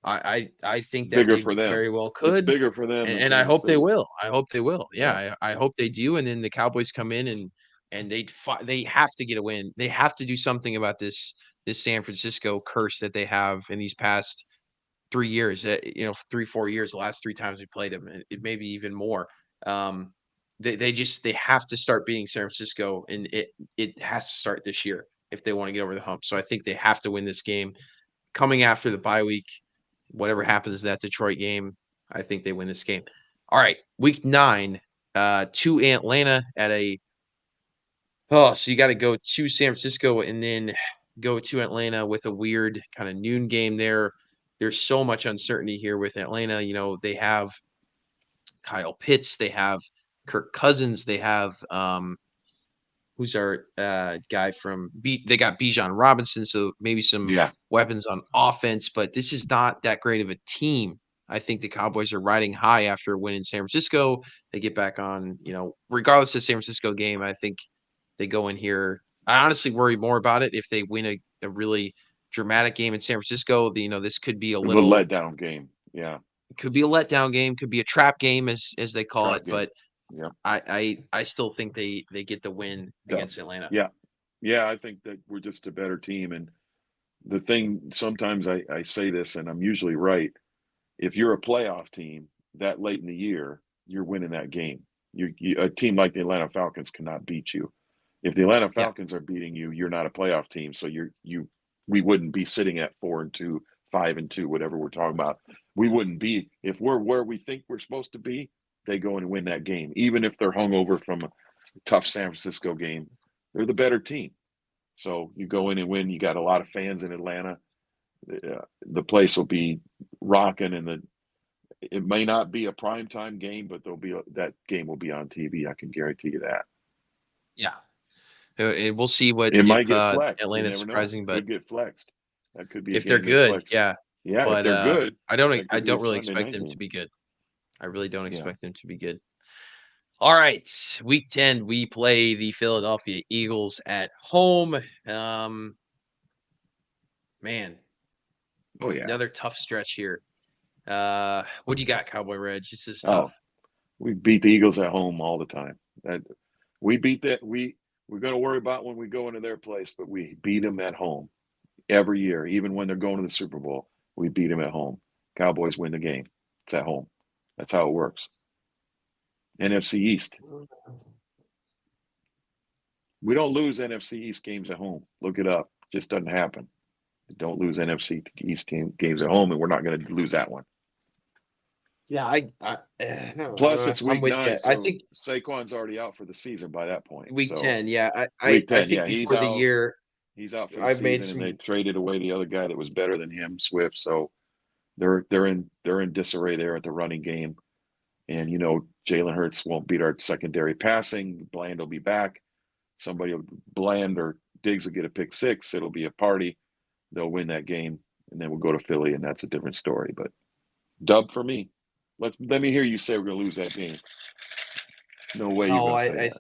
I think that Bigger they for them. very well It's could, bigger for them than and I Kansas hope they City. will. I hope they will. Yeah. Yeah, I hope they do. And then the Cowboys come in and they have to get a win. They have to do something about this San Francisco curse that they have in these past 3 years. 3-4 years. The last three times we played them, and it may be even more. Um, they have to start beating San Francisco, and it has to start this year if they want to get over the hump. So I think they have to win this game coming after the bye week. Whatever happens that Detroit game, I think they win this game. All right, week 9, to Atlanta at a so you got to go to San Francisco and then go to Atlanta with a weird kind of noon game there. There's so much uncertainty here with Atlanta. They have Kyle Pitts, they have Kirk Cousins, they have who's our guy from they got Bijan Robinson, so maybe some Yeah. weapons on offense, but this is not that great of a team. I think the Cowboys are riding high after a win in San Francisco. They get back on, regardless of the San Francisco game, I think they go in here. I honestly worry more about it if they win a really dramatic game in San Francisco. This could be a The little letdown game. Yeah. could be a letdown game, could be a trap game as they call Trap it, game. but Yeah. I still think they get the win against Atlanta. Yeah. Yeah. I think that we're just a better team. And the thing, sometimes I say this, and I'm usually right. If you're a playoff team that late in the year, you're winning that game. A team like the Atlanta Falcons cannot beat you. If the Atlanta Yeah. Falcons are beating you, you're not a playoff team. So we wouldn't be sitting at 4-2, 5-2, whatever we're talking about. We wouldn't be if we're where we think we're supposed to be. They go and win that game, even if they're hungover from a tough San Francisco game. They're the better team. So you go in and win. You got a lot of fans in Atlanta. The place will be rocking, and it may not be a primetime game, but that game will be on TV. I can guarantee you that. Yeah. We'll see what It might if get flexed. You Atlanta's never know. surprising, but Could get flexed. That could be a if they're game that's good, flexed. yeah. Yeah, if But they're good, I that don't could be a really Sunday expect night them to game. be good. I really don't Yeah. expect them to be good. All right, week 10, we play the Philadelphia Eagles at home. Man, Oh yeah. another tough stretch here. What do you got, Cowboy Reg? This is Oh, tough. we beat the Eagles at home all the time. We beat that. We're going to worry about when we go into their place, but we beat them at home every year. Even when they're going to the Super Bowl, we beat them at home. Cowboys win the game. It's at home. That's how it works. NFC East. We don't lose NFC East games at home. Look it up. Just doesn't happen. Don't lose NFC East games at home, and we're not going to lose that one. Yeah, Plus, it's I'm week with you. 9, I so think Saquon's already out for the season by that point. week So 10, yeah. week I 10, think yeah, he's before the out. year, He's out for the I've made season, and they some. traded away the other guy that was better than him, Swift. So they're in disarray there at the running game. And Jalen Hurts won't beat our secondary passing. Bland will be back. Bland or Diggs will get a pick six. It'll be a party. They'll win that game, and then we'll go to Philly, and that's a different story. But dub for me. Let me hear you say we're gonna lose that game. No way you're No, gonna say that.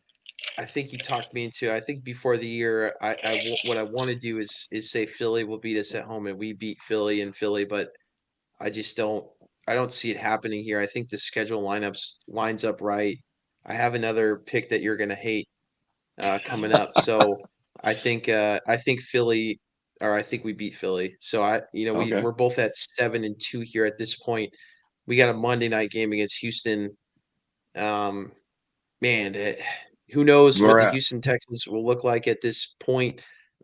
I think you talked me into. I think before the year, what I want to do is say Philly will beat us at home and we beat Philly in Philly, but I just don't. I don't see it happening here. I think the schedule lines up right. I have another pick that you're going to hate coming up, so I think Philly, or I think we beat Philly. So Okay. we're both at 7-2 here at this point. We got a Monday night game against Houston. Um, Man, who knows what Where the at? Houston Texans will look like at this point.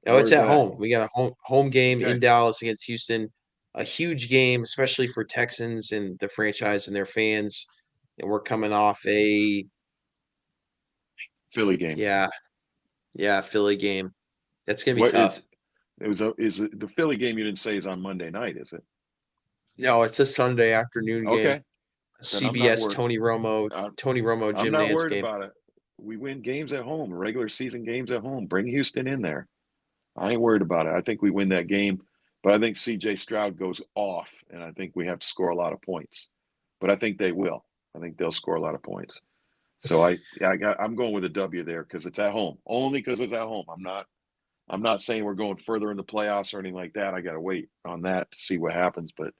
Oh, it's Where's at that? home. We got a home game in Okay. Dallas against Houston. A huge game, especially for Texans and the franchise and their fans. And we're coming off a Philly game. Philly game. That's gonna be What tough. is it the Philly game you didn't say is on Monday night, is it? No, it's a Sunday afternoon game. Okay. Then I'm not CBS worried. Tony Romo, I'm Jim not Nantz worried game. about it. We win games at home, regular season games at home. Bring Houston in there. I ain't worried about it. I think we win that game, but I think CJ Stroud goes off, and I think we have to score a lot of points. But I think they will. I think they'll score a lot of points. So I'm going with a W there because it's at home. Only because it's at home. I'm not saying we're going further in the playoffs or anything like that. I got to wait on that to see what happens. But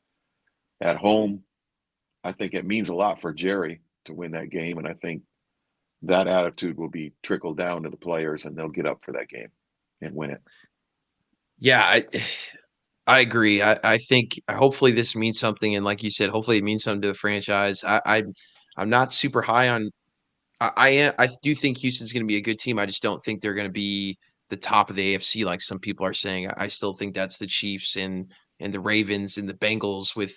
at home, I think it means a lot for Jerry to win that game, and I think that attitude will be trickled down to the players, and they'll get up for that game and win it. Yeah, I agree. I think hopefully this means something, and like you said, hopefully it means something to the franchise. I'm not super high on. I do think Houston's going to be a good team. I just don't think they're going to be the top of the AFC like some people are saying. I still think that's the Chiefs and the Ravens and the Bengals with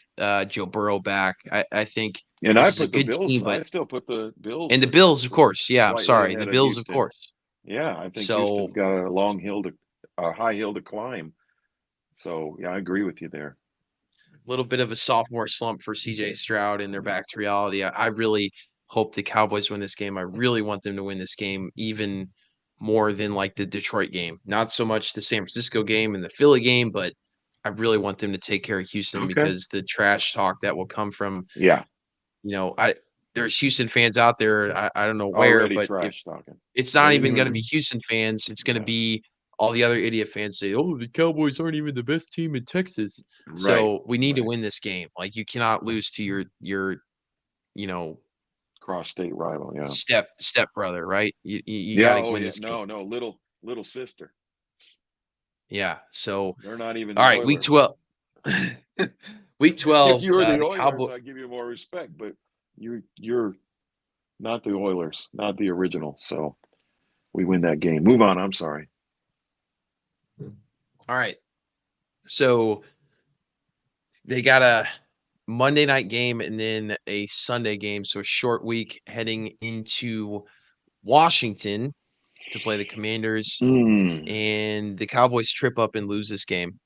Joe Burrow back. I think And this I is a put the good Bills. team, I but still put the Bills and the Bills, of course. Yeah, I'm slightly sorry, the ahead of Bills, of Houston. course. Yeah, I think So Houston's got a high hill to climb. So yeah, I agree with you there. little bit of a sophomore slump for CJ Stroud and they're back to reality. I really hope the Cowboys win this game. I really want them to win this game even more than like the Detroit game. Not so much the San Francisco game and the Philly game, but I really want them to take care of Houston Okay. because the trash talk that will come from, Yeah, there's Houston fans out there. I don't know where, already but if trash talking. it's not They even going to even be Houston fans, it's going to yeah, be all the other idiot fans say, "Oh, the Cowboys aren't even the best team in Texas." right, So we need to right. win this game. Like you cannot lose to your you know Cross state rival. Yeah. step brother, right? You got Yeah. to Oh win yeah. this game. No. Little sister. Yeah. So They're not even all the right, week Oilers. 12. Week If 12, you were the the Oilers, Cowboy. I'd give you more respect. But you're not the Oilers, not the original. So we win that game. Move on. I'm sorry. All right. So they got a Monday night game and then a Sunday game. So a short week heading into Washington. to play the Commanders, Mm. and the Cowboys trip up and lose this game.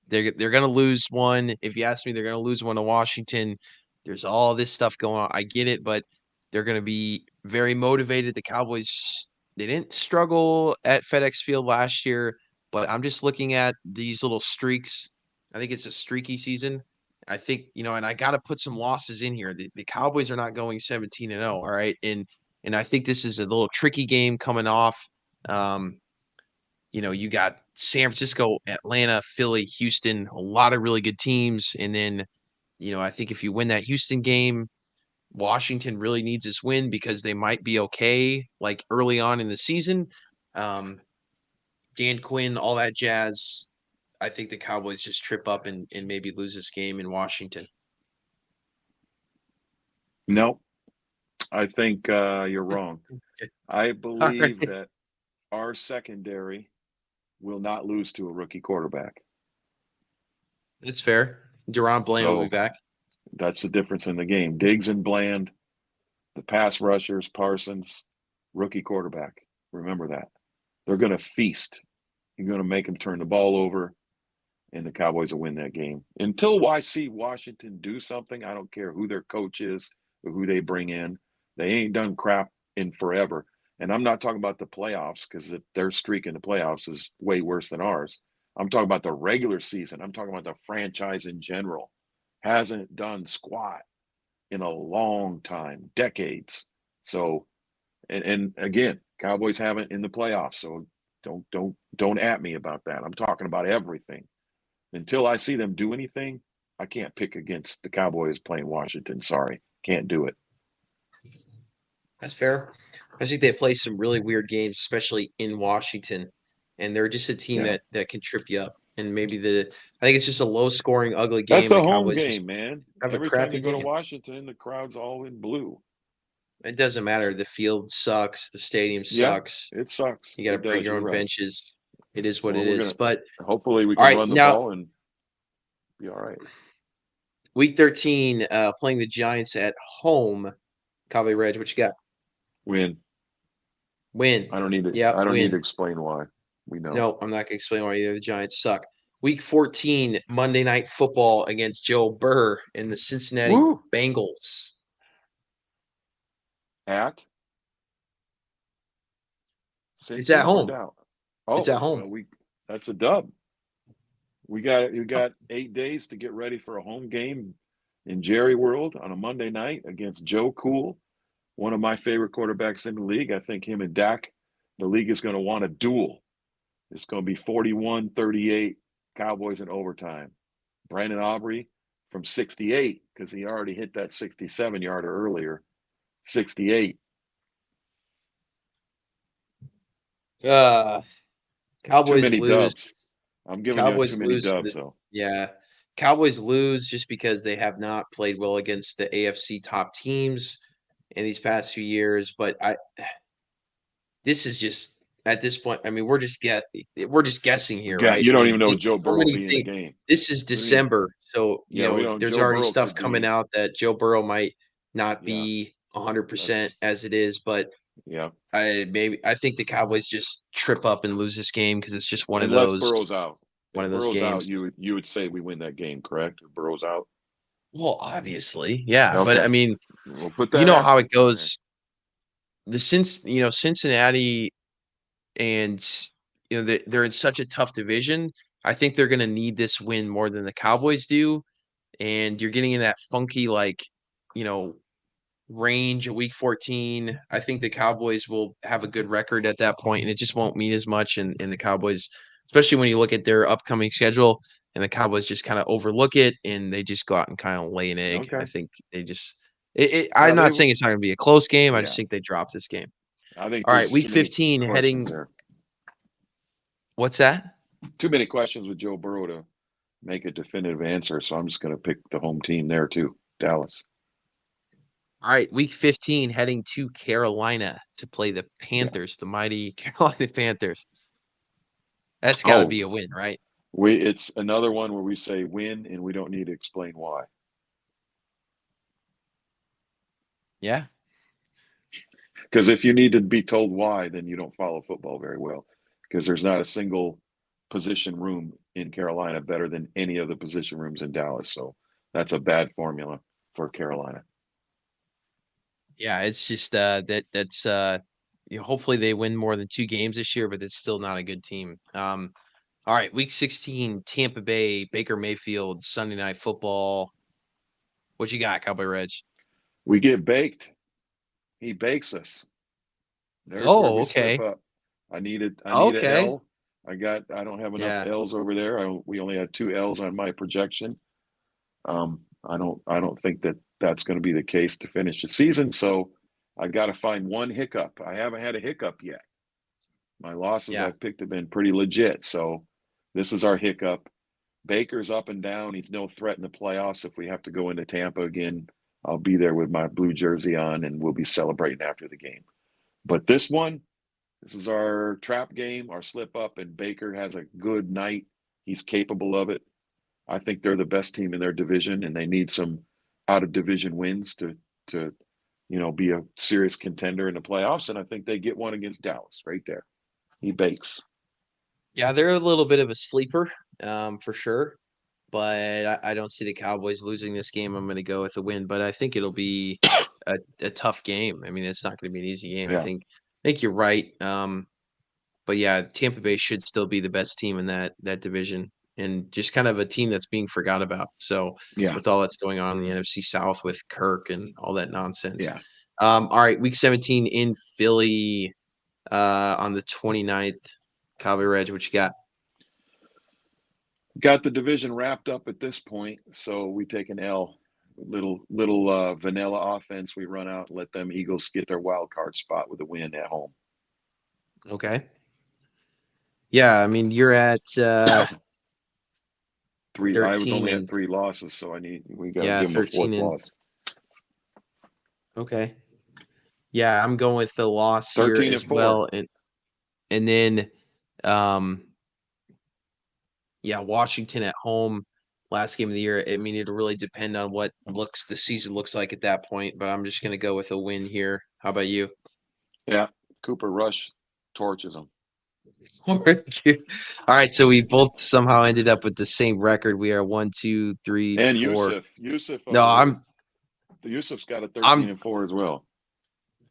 They're going to lose one. If you ask me, they're going to lose one to Washington. There's all this stuff going on. I get it, but they're going to be very motivated. The Cowboys, they didn't struggle at FedEx Field last year, but I'm just looking at these little streaks. I think it's a streaky season. I think, and I got to put some losses in here. The Cowboys are not going 17-0, all right? And I think this is a little tricky game coming off. You got San Francisco, Atlanta, Philly, Houston, a lot of really good teams. And then, I think if you win that Houston game, Washington really needs this win because they might be okay like early on in the season. Dan Quinn, all that jazz. I think the Cowboys just trip up and maybe lose this game in Washington. No, I think you're wrong. I believe that our secondary will not lose to a rookie quarterback. It's fair. Deron Bland will be back. That's the difference in the game. Diggs and Bland, the pass rushers, Parsons, rookie quarterback. Remember that. They're going to feast. You're going to make them turn the ball over, and the Cowboys will win that game. Until I see Washington do something, I don't care who their coach is or who they bring in. They ain't done crap in forever. And I'm not talking about the playoffs because their streak in the playoffs is way worse than ours. I'm talking about the regular season. I'm talking about the franchise in general. Hasn't done squat in a long time, decades. So, and again, Cowboys haven't in the playoffs. So don't at me about that. I'm talking about everything. Until I see them do anything, I can't pick against the Cowboys playing Washington. Sorry, can't do it. That's fair. I think they play some really weird games, especially in Washington, and they're just a team that can trip you up. And maybe I think it's just a low-scoring, ugly game. That's a the home Cowboys game, man. have Every a time crappy you go to game. Washington, the crowd's all in blue. It doesn't matter. The field sucks. The stadium sucks. It sucks. You got to bring your own right. benches. It is what it is. But hopefully we all can right, run the now, ball and be all right. Week 13, playing the Giants at home. Cowboy Reg, what you got? Win. I don't need to. Yeah, I don't need to explain why. We know. No, I'm not going to explain why either. The Giants suck. Week 14, Monday Night Football against Joe Burr and the Cincinnati Bengals. At? It's at home. Oh, it's at home. Well, that's a dub. You got 8 days to get ready for a home game in Jerry World on a Monday night against Joe Cool, one of my favorite quarterbacks in the league. I think him and Dak, the league is going to want a duel. It's going to be 41-38 Cowboys in overtime. Brandon Aubrey from 68, because he already hit that 67-yarder earlier. 68. Cowboys too many lose. Dubs. I'm giving Cowboys you too many lose dubs, though. Yeah. Cowboys lose just because they have not played well against the AFC top teams in these past few years. But this is just at this point. I mean, we're just guessing here, right? You don't I mean, even know Joe Burrow will be in the game. This is December, so there's Joe already Burrow stuff coming out that Joe Burrow might not be 100% as it is. But I think the Cowboys just trip up and lose this game because it's just one of those. Burrow's out. One of those games. Out, you would say we win that game, correct? If Burrow's out. Well, obviously, yeah. Okay. But I mean, we'll put that you know how it goes. Cincinnati, and they're in such a tough division. I think they're going to need this win more than the Cowboys do, and you're getting in that funky range of Week 14. I think the Cowboys will have a good record at that point, and it just won't mean as much. And the Cowboys, especially when you look at their upcoming schedule, and the Cowboys just kind of overlook it, and they just go out and kind of lay an egg. Okay. I think they just I'm not saying it's not going to be a close game. I just think they drop this game. I think. All right, Week 15 heading. There. What's that? Too many questions with Joe Burrow to make a definitive answer, so I'm just going to pick the home team there too, Dallas. All right, Week 15 heading to Carolina to play the Panthers, the mighty Carolina Panthers. That's got to be a win, right? It's another one where we say win, and we don't need to explain why. Yeah. Because if you need to be told why, then you don't follow football very well. Because there's not a single position room in Carolina better than any of the position rooms in Dallas. So that's a bad formula for Carolina. Yeah, it's just that's hopefully they win more than 2 games this year, but it's still not a good team. All right, week 16, Tampa Bay, Baker Mayfield, Sunday Night Football. What you got, Cowboy Reg? We get baked. He bakes us. There's where Oh, we slip okay. up. I need an Okay. L. I don't have enough Yeah. L's over there. We only had 2 L's on my projection. I don't think that's going to be the case to finish the season. So I got to find one hiccup. I haven't had a hiccup yet. My losses Yeah. I've picked have been pretty legit. So this is our hiccup. Baker's up and down. He's no threat in the playoffs. If we have to go into Tampa again, I'll be there with my blue jersey on, and we'll be celebrating after the game. But this is our trap game, our slip up, and Baker has a good night. He's capable of it. I think they're the best team in their division, and they need some out of division wins to be a serious contender in the playoffs. And I think they get one against Dallas right there. He bakes. Yeah, they're a little bit of a sleeper, for sure. But I don't see the Cowboys losing this game. I'm going to go with a win, but I think it'll be a tough game. I mean, it's not going to be an easy game. Yeah. I think you're right. But yeah, Tampa Bay should still be the best team in that division, and just kind of a team that's being forgot about. So Yeah. with all that's going on in the NFC South with Kirk and all that nonsense. Yeah. All right, week 17 in Philly on the 29th. Cowboy Reg, what you got? Got the division wrapped up at this point, so we take an L. Little vanilla offense. We run out and let them Eagles get their wild card spot with a win at home. Okay. Yeah, I mean you're at 3. I was 13 only at and 3 losses, so we got to give them a 13 4th and loss. okay. Yeah, I'm going with the loss here 13 as and 4. well, and then Washington at home, last game of the year. I mean, it'll really depend on what the season looks like at that point, but I'm just going to go with a win here. How about you? Yeah, Cooper Rush torches them. All right, so we both somehow ended up with the same record. We are 1, 2, 3, And 4. Yusuf. No, Yusuf's got a 13 and 4 as well.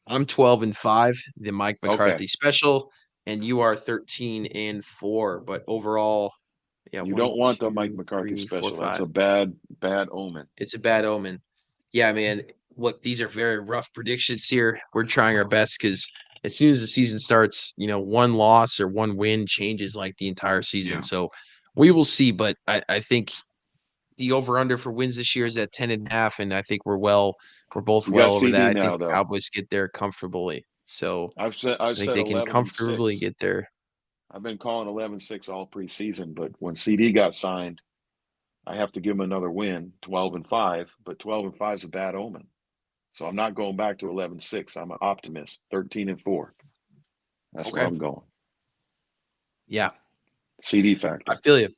I'm 12 and 5, the Mike McCarthy Okay. special, and you are 13 and 4. But overall, yeah, You 1, don't want the 2, Mike McCarthy 3, 4, special. 5. That's a bad omen. It's a bad omen. Yeah, man. Look, these are very rough predictions here. We're trying our best because as soon as the season starts, one loss or one win changes like the entire season. Yeah. So we will see. But I think the over-under for wins this year is at 10.5, and I think we're both We well got over Ceedee that. I now, think the though. Cowboys get there comfortably. So I've I think said they can 11 and comfortably 6. get there. I've been calling 11-6 all preseason, but when Ceedee got signed, I have to give him another win, 12 and 5. But 12 and 5 is a bad omen, so I'm not going back to 11-6. I'm an optimist. 13 and 4. That's where I'm going. Yeah, Ceedee factor. I feel you.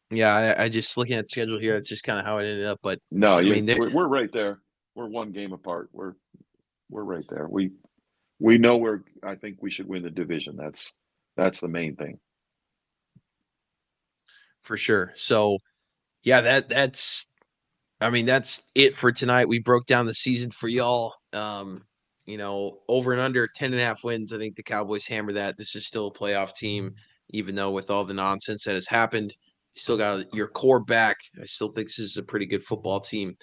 Yeah, I just looking at the schedule here. It's just kind of how it ended up. But no, I mean, we're right there. We're one game apart. We're right there. We know I think we should win the division. That's the main thing. For sure. So, yeah, that's it for tonight. We broke down the season for y'all. Over and under 10.5 wins. I think the Cowboys hammer that. This is still a playoff team, even though with all the nonsense that has happened, you still got your core back. I still think this is a pretty good football team.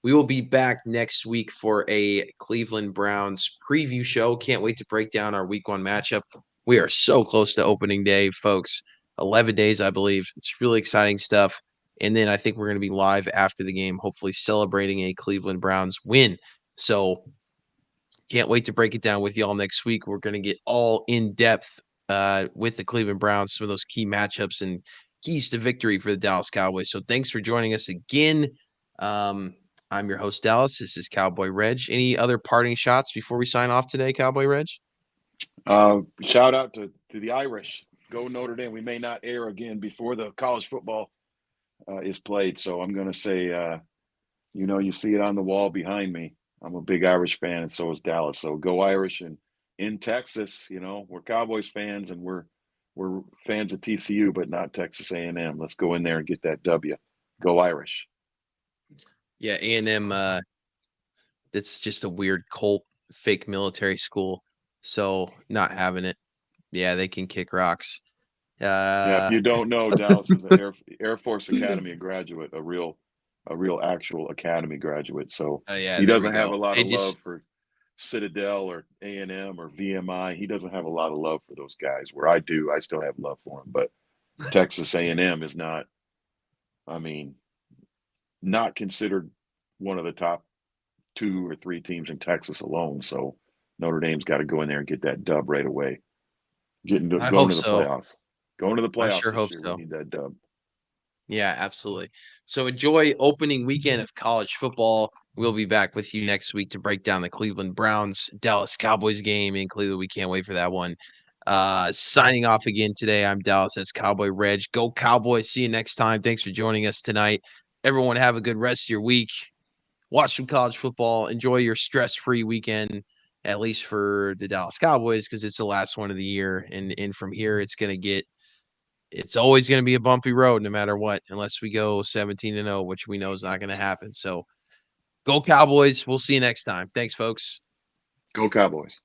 We will be back next week for a Cleveland Browns preview show. Can't wait to break down our week 1 matchup. We are so close to opening day, folks. 11 days, I believe. It's really exciting stuff. And then I think we're going to be live after the game, hopefully celebrating a Cleveland Browns win. So can't wait to break it down with y'all next week. We're going to get all in depth with the Cleveland Browns, some of those key matchups and keys to victory for the Dallas Cowboys. So thanks for joining us again. I'm your host, Dallas. This is Cowboy Reg. Any other parting shots before we sign off today, Cowboy Reg? Shout out to the Irish. Go Notre Dame. We may not air again before the college football is played. So I'm going to say, you see it on the wall behind me. I'm a big Irish fan, and so is Dallas. So go Irish! And in Texas, we're Cowboys fans, and we're fans of TCU, but not Texas A&M. Let's go in there and get that W. Go Irish! Yeah, A&M. It's just a weird cult, fake military school. So not having it. Yeah, they can kick rocks. Yeah, if you don't know, Dallas is an Air Force Academy graduate, a real actual academy graduate. So yeah, he there we doesn't have go. a lot They of love just for Citadel or A&M or VMI. He doesn't have a lot of love for those guys. Where I do, I still have love for him. But Texas A&M is not. I mean, not considered one of the top 2 or 3 teams in Texas alone. So Notre Dame's got to go in there and get that dub right away. I Going hope to the so. playoffs. Going to the I playoffs sure this hope year. We so. need that dub. Yeah, absolutely. So enjoy opening weekend of college football. We'll be back with you next week to break down the Cleveland Browns Dallas Cowboys game in Cleveland. We can't wait for that one. Signing off again today. I'm Dallas. That's Cowboy Reg. Go Cowboys. See you next time. Thanks for joining us tonight. Everyone have a good rest of your week. Watch some college football. Enjoy your stress-free weekend, at least for the Dallas Cowboys, because it's the last one of the year. And from here, it's always going to be a bumpy road no matter what, unless we go 17-0, which we know is not going to happen. So go Cowboys. We'll see you next time. Thanks, folks. Go Cowboys.